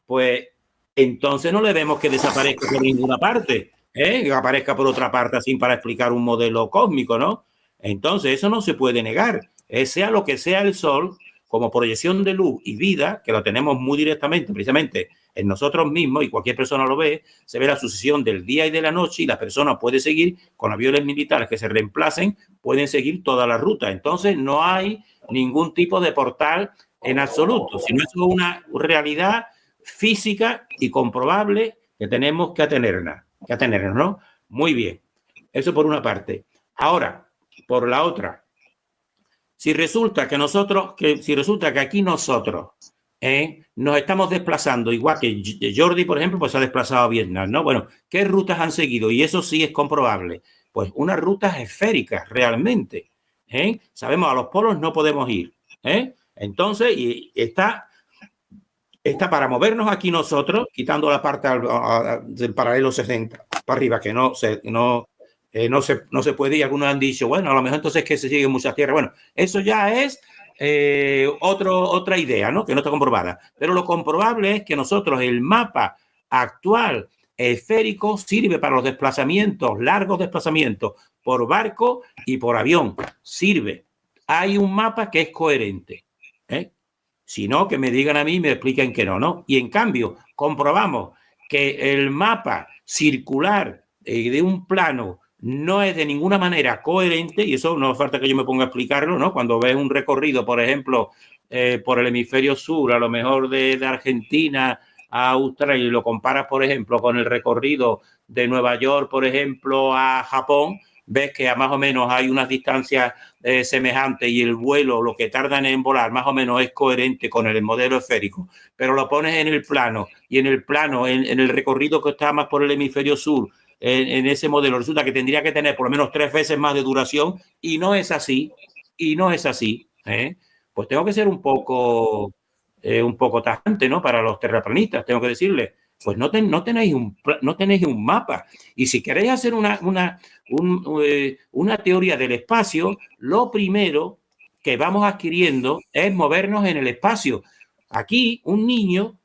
Pues entonces no le vemos que desaparezca por ninguna parte, que aparezca por otra parte así para explicar un modelo cósmico, ¿no? Entonces eso no se puede negar. Sea lo que sea el Sol, como proyección de luz y vida, que lo tenemos muy directamente, precisamente en nosotros mismos, y cualquier persona lo ve, se ve la sucesión del día y de la noche, y la persona puede seguir con aviones militares que se reemplacen, pueden seguir toda la ruta. Entonces no hay ningún tipo de portal en absoluto, sino es una realidad física y comprobable que tenemos que atenernos, ¿no? Muy bien. Eso por una parte. Ahora, por la otra, si resulta que aquí nosotros nos estamos desplazando, igual que Jordi, por ejemplo, pues se ha desplazado a Vietnam, ¿no? Bueno, ¿qué rutas han seguido? Y eso sí es comprobable. Pues unas rutas esféricas, realmente. Sabemos, a los polos no podemos ir. Entonces, y está para movernos aquí nosotros, quitando la parte del paralelo 60 para arriba, que no se puede, y algunos han dicho, bueno, a lo mejor entonces que se sigue muchas tierras. Bueno, eso ya es otra idea, ¿no? Que no está comprobada. Pero lo comprobable es que nosotros, el mapa actual esférico sirve para los desplazamientos, largos desplazamientos por barco y por avión. Sirve. Hay un mapa que es coherente. Si no, que me digan a mí y me expliquen que no, ¿no? Y en cambio, comprobamos que el mapa circular de un plano no es de ninguna manera coherente, y eso no hace falta que yo me ponga a explicarlo, ¿no? Cuando ves un recorrido, por ejemplo, por el hemisferio sur, a lo mejor de Argentina a Australia, y lo comparas, por ejemplo, con el recorrido de Nueva York, por ejemplo, a Japón, ves que a más o menos hay unas distancias semejantes, y el vuelo, lo que tardan en volar, más o menos es coherente con el modelo esférico. Pero lo pones en el plano, y en el plano, en el recorrido que está más por el hemisferio sur, en ese modelo, resulta que tendría que tener por lo menos 3 veces más de duración, y no es así, Pues tengo que ser un poco tajante, ¿no? Para los terraplanistas, tengo que decirles, pues no tenéis un mapa. Y si queréis hacer una teoría del espacio, lo primero que vamos adquiriendo es movernos en el espacio. Aquí un niño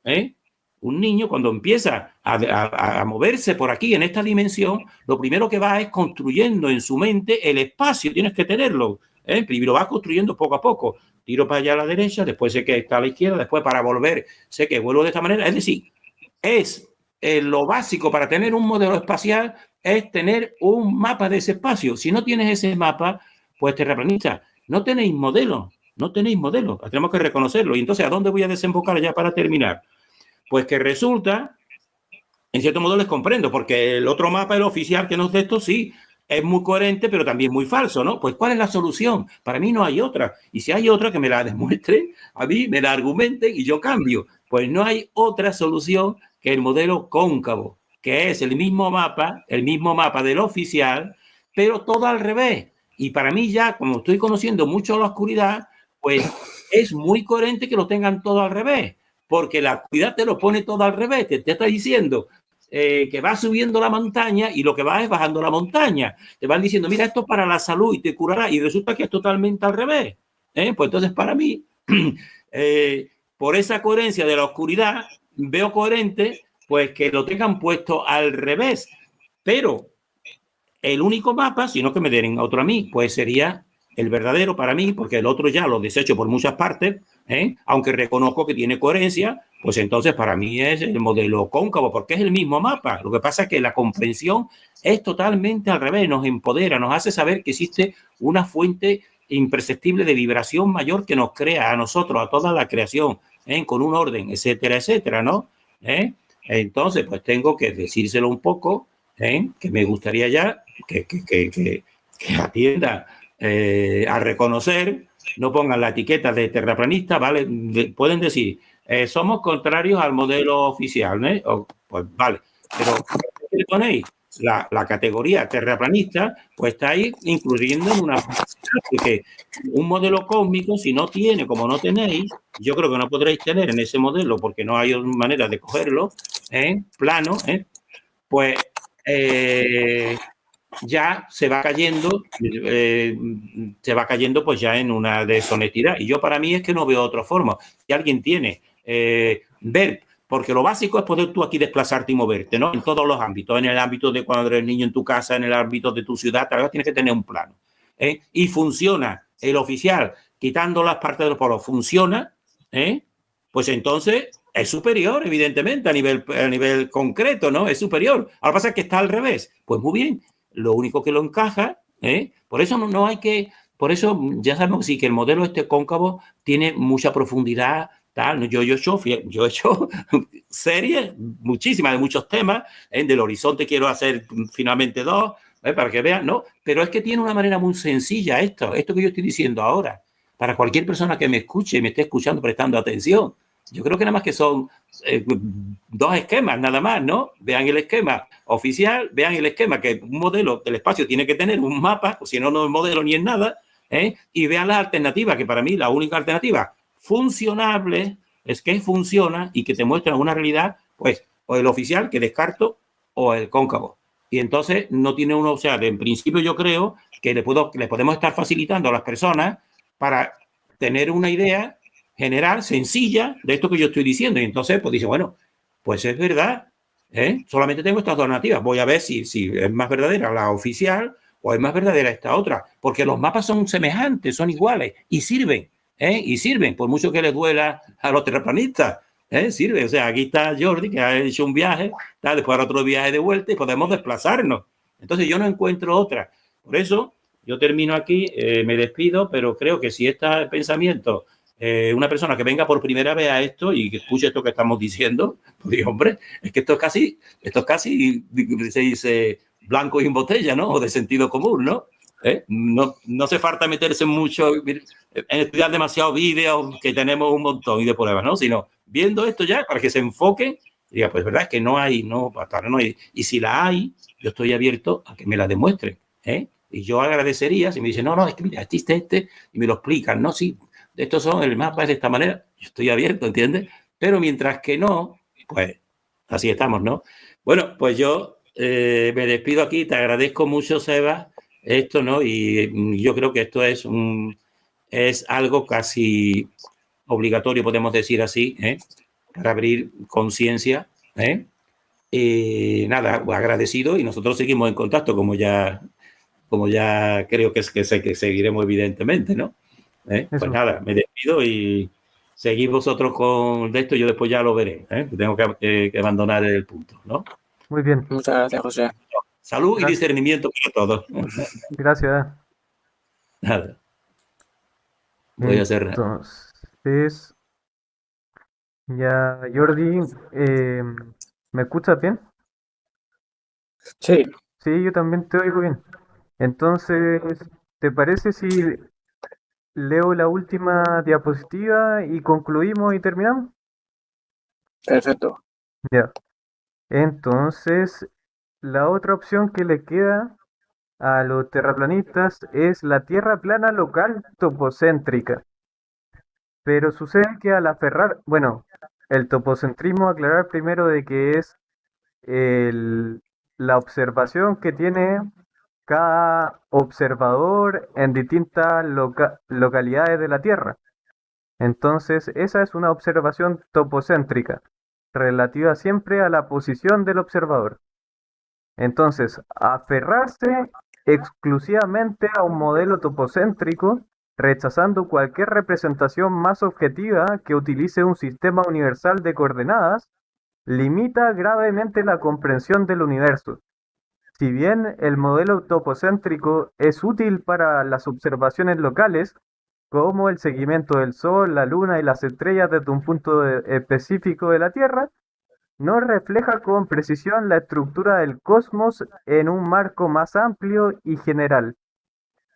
cuando empieza a moverse por aquí en esta dimensión, lo primero que va es construyendo en su mente el espacio. Tienes que tenerlo. Primero vas construyendo poco a poco. Tiro para allá a la derecha, después sé que está a la izquierda, después para volver sé que vuelvo de esta manera. Es decir, lo básico para tener un modelo espacial es tener un mapa de ese espacio. Si no tienes ese mapa, pues terraplanistas, no tenéis modelo. Tenemos que reconocerlo. Y entonces, ¿a dónde voy a desembocar ya para terminar? Pues que resulta, en cierto modo les comprendo, porque el otro mapa, el oficial que nos de esto, sí, es muy coherente, pero también muy falso, ¿no? Pues ¿cuál es la solución? Para mí no hay otra. Y si hay otra, que me la demuestre, a mí me la argumenten y yo cambio. Pues no hay otra solución que el modelo cóncavo, que es el mismo mapa del oficial, pero todo al revés. Y para mí ya, como estoy conociendo mucho la oscuridad, pues es muy coherente que lo tengan todo al revés, porque la oscuridad te lo pone todo al revés, te está diciendo que vas subiendo la montaña y lo que vas es bajando la montaña. Te van diciendo, mira, esto es para la salud y te curará, y resulta que es totalmente al revés. Pues entonces para mí, por esa coherencia de la oscuridad, veo coherente pues que lo tengan puesto al revés. Pero el único mapa, si no que me den otro a mí, pues sería el verdadero para mí, porque el otro ya lo desecho por muchas partes, aunque reconozco que tiene coherencia, pues entonces para mí es el modelo cóncavo, porque es el mismo mapa. Lo que pasa es que la comprensión es totalmente al revés, nos empodera, nos hace saber que existe una fuente imperceptible de vibración mayor que nos crea a nosotros, a toda la creación, con un orden, etcétera, etcétera, ¿no? Entonces, pues tengo que decírselo un poco, que me gustaría ya que atienda a reconocer, no pongan la etiqueta de terraplanista, ¿vale? Pueden decir, somos contrarios al modelo oficial, ¿no? Pues vale, pero si le ponéis la categoría terraplanista, pues estáis incluyendo en una... Porque un modelo cósmico, si no tiene, como no tenéis, yo creo que no podréis tener en ese modelo, porque no hay manera de cogerlo, plano, pues ya se va cayendo pues ya en una deshonestidad. Y yo para mí es que no veo otra forma. Si alguien tiene ver, porque lo básico es poder tú aquí desplazarte y moverte, ¿no? En todos los ámbitos, en el ámbito de cuando eres niño en tu casa, en el ámbito de tu ciudad, tal vez tienes que tener un plano. Y funciona el oficial, quitando las partes de los polos, funciona, pues entonces es superior, evidentemente, a nivel concreto, ¿no? Es superior. Ahora pasa que está al revés. Pues muy bien, lo único que lo encaja, por eso no hay que, por eso ya sabemos sí, que el modelo este cóncavo tiene mucha profundidad, tal. Yo he hecho series, muchísimas, de muchos temas, del Horizonte quiero hacer finalmente 2, para que vean, ¿no? Pero es que tiene una manera muy sencilla esto que yo estoy diciendo ahora, para cualquier persona que me escuche, me esté escuchando, prestando atención. Yo creo que nada más que son 2 esquemas, nada más, ¿no? Vean el esquema oficial, vean el esquema que un modelo del espacio tiene que tener, un mapa, o si no, no es modelo ni es nada, y vean las alternativas, que para mí la única alternativa funcionable es que funciona y que te muestra una realidad, pues, o el oficial, que descarto, o el cóncavo. Y entonces no tiene uno, o sea, en principio yo creo que le podemos estar facilitando a las personas para tener una idea general, sencilla, de esto que yo estoy diciendo. Y entonces, pues dice, bueno, pues es verdad, solamente tengo estas alternativas. Voy a ver si es más verdadera la oficial o es más verdadera esta otra. Porque los mapas son semejantes, son iguales y sirven, y sirven, por mucho que les duela a los terraplanistas. Sirve, o sea, aquí está Jordi, que ha hecho un viaje, después hará otro viaje de vuelta y podemos desplazarnos. Entonces yo no encuentro otra. Por eso yo termino aquí, me despido, pero creo que si este pensamiento, una persona que venga por primera vez a esto y que escuche esto que estamos diciendo, pues digo, hombre, es que esto es casi, se dice, blanco y en botella, ¿no? O de sentido común, ¿no? No hace falta meterse mucho en estudiar demasiados vídeos, que tenemos un montón y de pruebas, ¿no? Sino viendo esto ya para que se enfoque y diga, pues verdad es que no hay, hasta ahora no hay. Y si la hay, yo estoy abierto a que me la demuestren, y yo agradecería si me dicen, no, es que mira, existe y me lo explican, no, sí, estos son, el mapa es de esta manera, yo estoy abierto, ¿entiendes? Pero mientras que no, pues así estamos, ¿no? Bueno, pues yo me despido aquí, te agradezco mucho, Seba, esto, ¿no? Y yo creo que esto es algo casi obligatorio, podemos decir así, para abrir conciencia, y nada, agradecido, y nosotros seguimos en contacto, como ya creo que seguiremos evidentemente, ¿no? Pues nada, me despido y seguid vosotros con esto, yo después ya lo veré, tengo que abandonar el punto, ¿no?
Muy bien.
Muchas gracias, José.
Salud y discernimiento para todos.
Gracias.
Nada. Voy a cerrar.
Entonces, ya, Jordi, ¿me escuchas bien?
Sí.
Sí, yo también te oigo bien. Entonces, ¿te parece si leo la última diapositiva y concluimos y terminamos?
Perfecto.
Ya. Entonces, la otra opción que le queda a los terraplanistas es la Tierra plana local topocéntrica. Pero sucede que al aferrar, bueno, el topocentrismo, aclarar primero de que es la observación que tiene cada observador en distintas localidades de la Tierra. Entonces, esa es una observación topocéntrica, relativa siempre a la posición del observador. Entonces, aferrarse exclusivamente a un modelo topocéntrico, rechazando cualquier representación más objetiva que utilice un sistema universal de coordenadas, limita gravemente la comprensión del universo. Si bien el modelo topocéntrico es útil para las observaciones locales, como el seguimiento del Sol, la Luna y las estrellas desde un punto específico de la Tierra, no refleja con precisión la estructura del cosmos en un marco más amplio y general.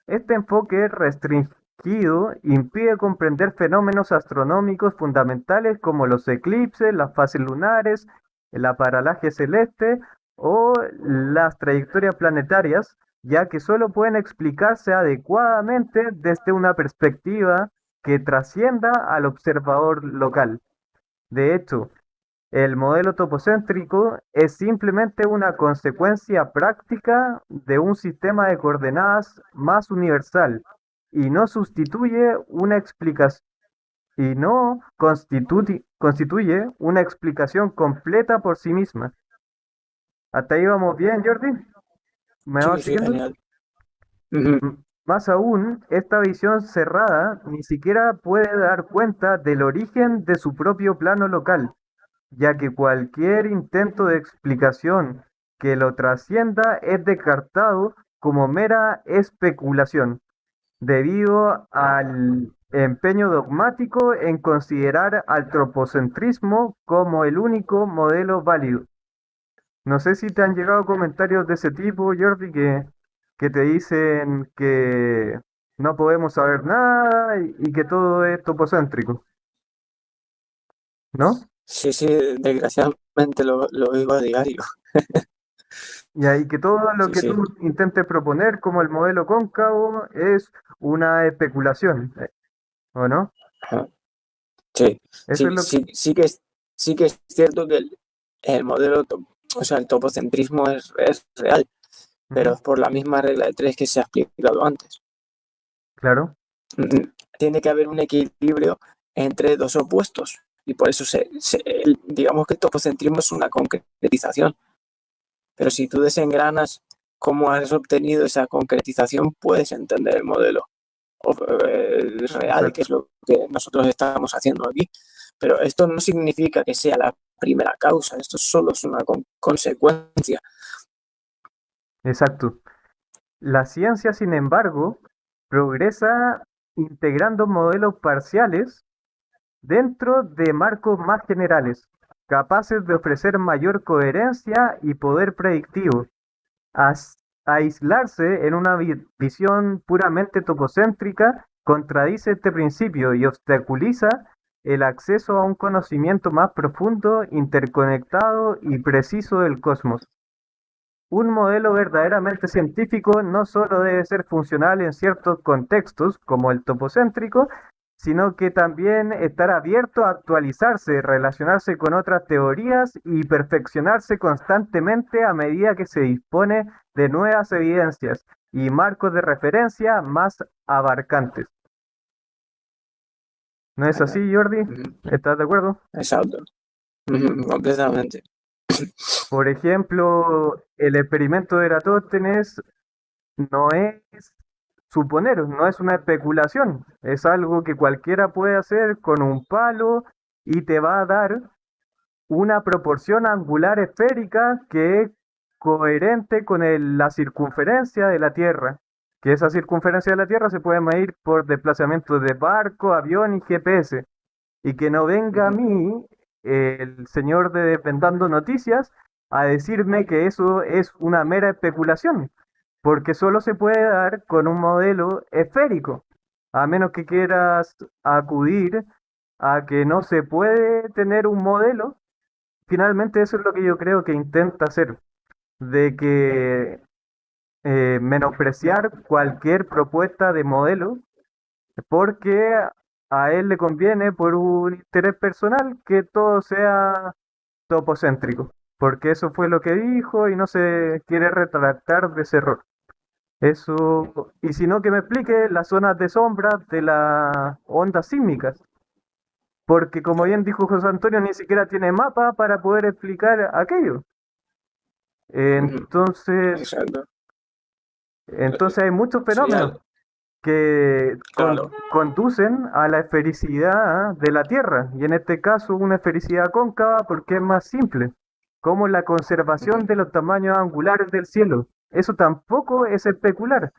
Este enfoque restringido impide comprender fenómenos astronómicos fundamentales como los eclipses, las fases lunares, la paralaje celeste o las trayectorias planetarias, ya que solo pueden explicarse adecuadamente desde una perspectiva que trascienda al observador local. De hecho, el modelo topocéntrico es simplemente una consecuencia práctica de un sistema de coordenadas más universal y no sustituye una explicación y no constituye una explicación completa por sí misma. ¿Hasta ahí vamos bien, Jordi? ¿Me vas
Sí, sí,
siguiendo?
genial. Ujú.
Más aún, esta visión cerrada ni siquiera puede dar cuenta del origen de su propio plano local, ya que cualquier intento de explicación que lo trascienda es descartado como mera especulación, debido al empeño dogmático en considerar al tropocentrismo como el único modelo válido. No sé si te han llegado comentarios de ese tipo, Jordi, que te dicen que no podemos saber nada y que todo es topocéntrico, ¿no?
Sí, sí, desgraciadamente lo vivo a diario.
Y ahí que todo lo
Sí,
que
sí.
tú intentes proponer como el modelo cóncavo es una especulación, ¿o no?
Ajá. Sí,
Eso es
sí,
lo que...
sí que es cierto que el modelo, o sea, el topocentrismo es real, pero
Ujú,
es por la misma regla de tres que se ha explicado antes.
claro,
Tiene que haber un equilibrio entre dos opuestos y por eso digamos que el topocentrismo es una concretización, pero si tú desengranas cómo has obtenido esa concretización, puedes entender el modelo real, que
exacto,
es lo que nosotros estamos haciendo aquí. Pero esto no significa que sea la primera causa, esto solo es una consecuencia.
exacto. La ciencia, sin embargo, progresa integrando modelos parciales dentro de marcos más generales, capaces de ofrecer mayor coherencia y poder predictivo. Aislarse en una visión puramente topocéntrica contradice este principio y obstaculiza el acceso a un conocimiento más profundo, interconectado y preciso del cosmos. Un modelo verdaderamente científico no solo debe ser funcional en ciertos contextos, como el topocéntrico, sino que también estar abierto a actualizarse, relacionarse con otras teorías y perfeccionarse constantemente a medida que se dispone de nuevas evidencias y marcos de referencia más abarcantes. ¿No es así, Jordi? ¿Estás de acuerdo?
Exacto. Completamente.
Por ejemplo, el experimento de Eratóstenes no es suponer, no es una especulación, es algo que cualquiera puede hacer con un palo y te va a dar una proporción angular esférica que es coherente con la circunferencia de la Tierra, que esa circunferencia de la Tierra se puede medir por desplazamiento de barco, avión y GPS, y que no venga a mí el señor de Desvendando Noticias a decirme que eso es una mera especulación, porque solo se puede dar con un modelo esférico, a menos que quieras acudir a que no se puede tener un modelo. Finalmente eso es lo que yo creo que intenta hacer, de que menospreciar cualquier propuesta de modelo, porque a él le conviene por un interés personal que todo sea topocéntrico, porque eso fue lo que dijo y no se quiere retractar de ese error. Eso, y si no, que me explique las zonas de sombra de las ondas sísmicas, porque como bien dijo José Antonio, ni siquiera tiene mapa para poder explicar aquello. Entonces,
Exacto.
Entonces hay muchos
Sí,
fenómenos que
claro.
conducen a la esfericidad de la Tierra, y en este caso una esfericidad cóncava porque es más simple, como la conservación de los tamaños angulares del cielo. Eso tampoco es especular.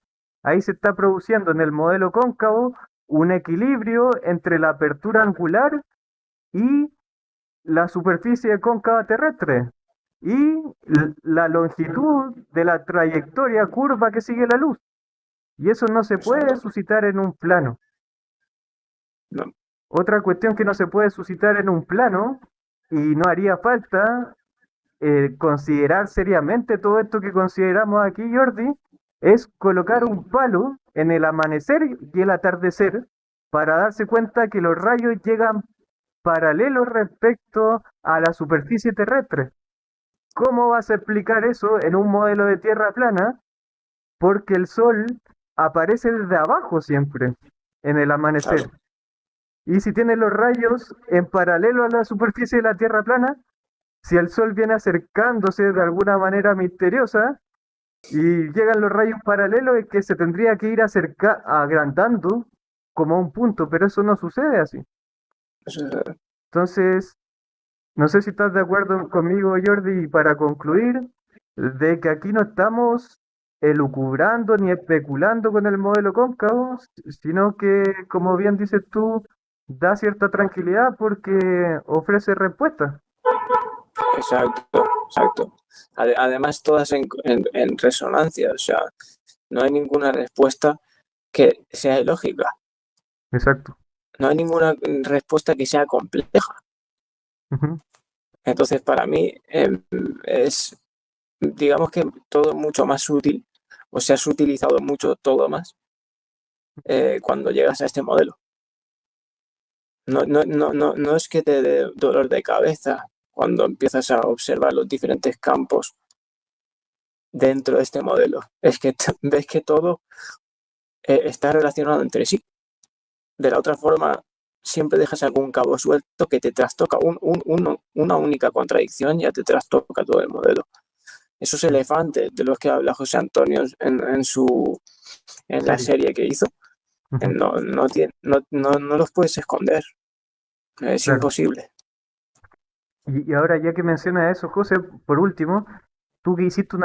Ahí se está produciendo en el modelo cóncavo un equilibrio entre la apertura angular y la superficie cóncava terrestre y la longitud de la trayectoria curva que sigue la luz. Y eso no se puede
Exacto.
suscitar en un plano.
No,
Otra cuestión que no se puede suscitar en un plano, y no haría falta considerar seriamente todo esto que consideramos aquí, Jordi, es colocar un palo en el amanecer y el atardecer para darse cuenta que los rayos llegan paralelos respecto a la superficie terrestre. ¿Cómo vas a explicar eso en un modelo de tierra plana? Porque el sol aparece desde abajo siempre, en el amanecer.
claro.
Y si tiene los rayos en paralelo a la superficie de la Tierra plana, si el Sol viene acercándose de alguna manera misteriosa y llegan los rayos paralelos, es que se tendría que ir agrandando como a un punto, pero eso no sucede así.
Eso es-
Entonces, no sé si estás de acuerdo conmigo, Jordi, y para concluir, de que aquí no estamos elucubrando ni especulando con el modelo cóncavo, sino que, como bien dices tú, da cierta tranquilidad porque ofrece respuestas.
Exacto, exacto. Además, todas en resonancia, o sea, no hay ninguna respuesta que sea ilógica,
Exacto.
no hay ninguna respuesta que sea compleja.
Ujú.
Entonces, para mí es, digamos que todo mucho más útil, o se has utilizado mucho todo más cuando llegas a este modelo. No es que te dé dolor de cabeza cuando empiezas a observar los diferentes campos dentro de este modelo. Es que ves que todo está relacionado entre sí. De la otra forma, siempre dejas algún cabo suelto que te trastoca una única contradicción, ya te trastoca todo el modelo. Esos elefantes de los que habla José Antonio en la
Serio.
serie que hizo,
Ujú.
no los puedes esconder. Es
Claro.
imposible.
Y ahora, ya que mencionas eso, José, por último, tú que hiciste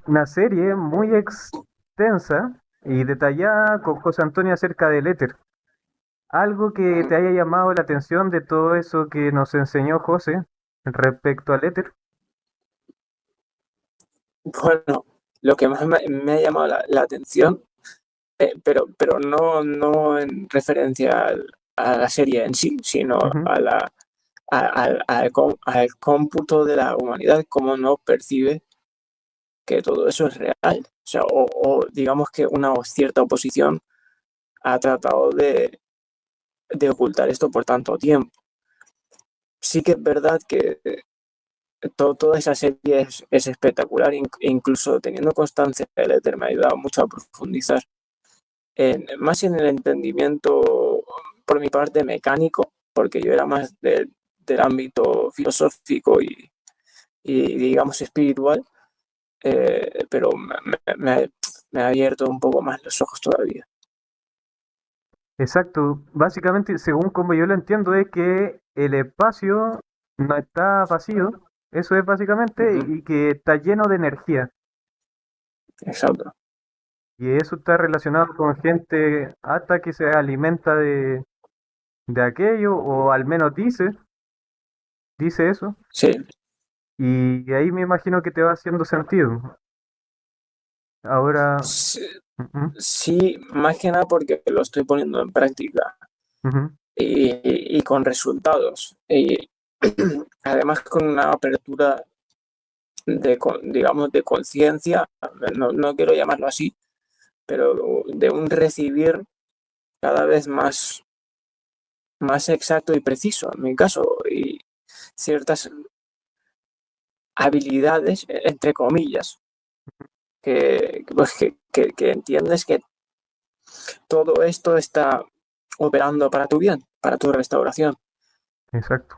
una serie muy extensa y detallada con José Antonio acerca del éter. Algo que te haya llamado la atención de todo eso que nos enseñó José respecto al éter.
Bueno, lo que más me ha llamado la atención, pero no en referencia a la serie en sí, sino
Ujú.
al cómputo de la humanidad, cómo no percibe que todo eso es real. O sea, o digamos que una cierta oposición ha tratado de ocultar esto por tanto tiempo. Sí que es verdad que toda esa serie es espectacular, incluso teniendo constancia del éter me ha ayudado mucho a profundizar más en el entendimiento por mi parte mecánico, porque yo era más del ámbito filosófico y digamos espiritual, pero me ha abierto un poco más los ojos todavía.
Exacto. Básicamente, según como yo lo entiendo, es que el espacio no está vacío. Eso es básicamente,
Ujú,
y que está lleno de energía.
exacto.
Y eso está relacionado con gente hasta que se alimenta de aquello, o al menos dice eso.
Sí,
Y ahí me imagino que te va haciendo sentido. Ahora,
sí,
ujú,
sí, más que nada porque lo estoy poniendo en práctica
ujú,
y con resultados. Y además con una apertura digamos, de conciencia, no quiero llamarlo así, pero de un recibir cada vez más exacto y preciso, en mi caso, y ciertas habilidades, entre comillas, que entiendes que todo esto está operando para tu bien, para tu restauración,
exacto.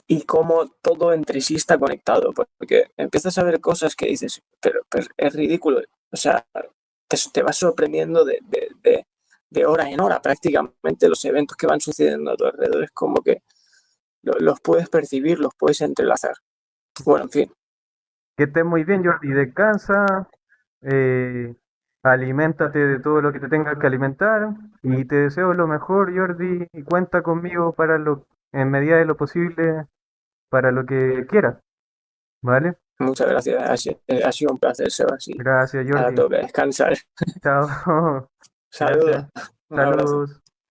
y cómo todo entre sí está conectado, porque empiezas a ver cosas que dices, pero es ridículo, o sea, te vas sorprendiendo de hora en hora prácticamente los eventos que van sucediendo a tu alrededor. Es como que los puedes percibir, los puedes entrelazar. Bueno, en fin.
Que estés muy bien, Jordi. Descansa, aliméntate de todo lo que te tengas que alimentar y te deseo lo mejor, Jordi, y cuenta conmigo en medida de lo posible, para lo que quieras, ¿vale?
Muchas gracias. Ha sido un placer, Seba. Sí.
Gracias,
Ahora
Jordi.
tengo que descansar.
Chao.
Saludos.
Gracias.
Un abrazo.
Saludos.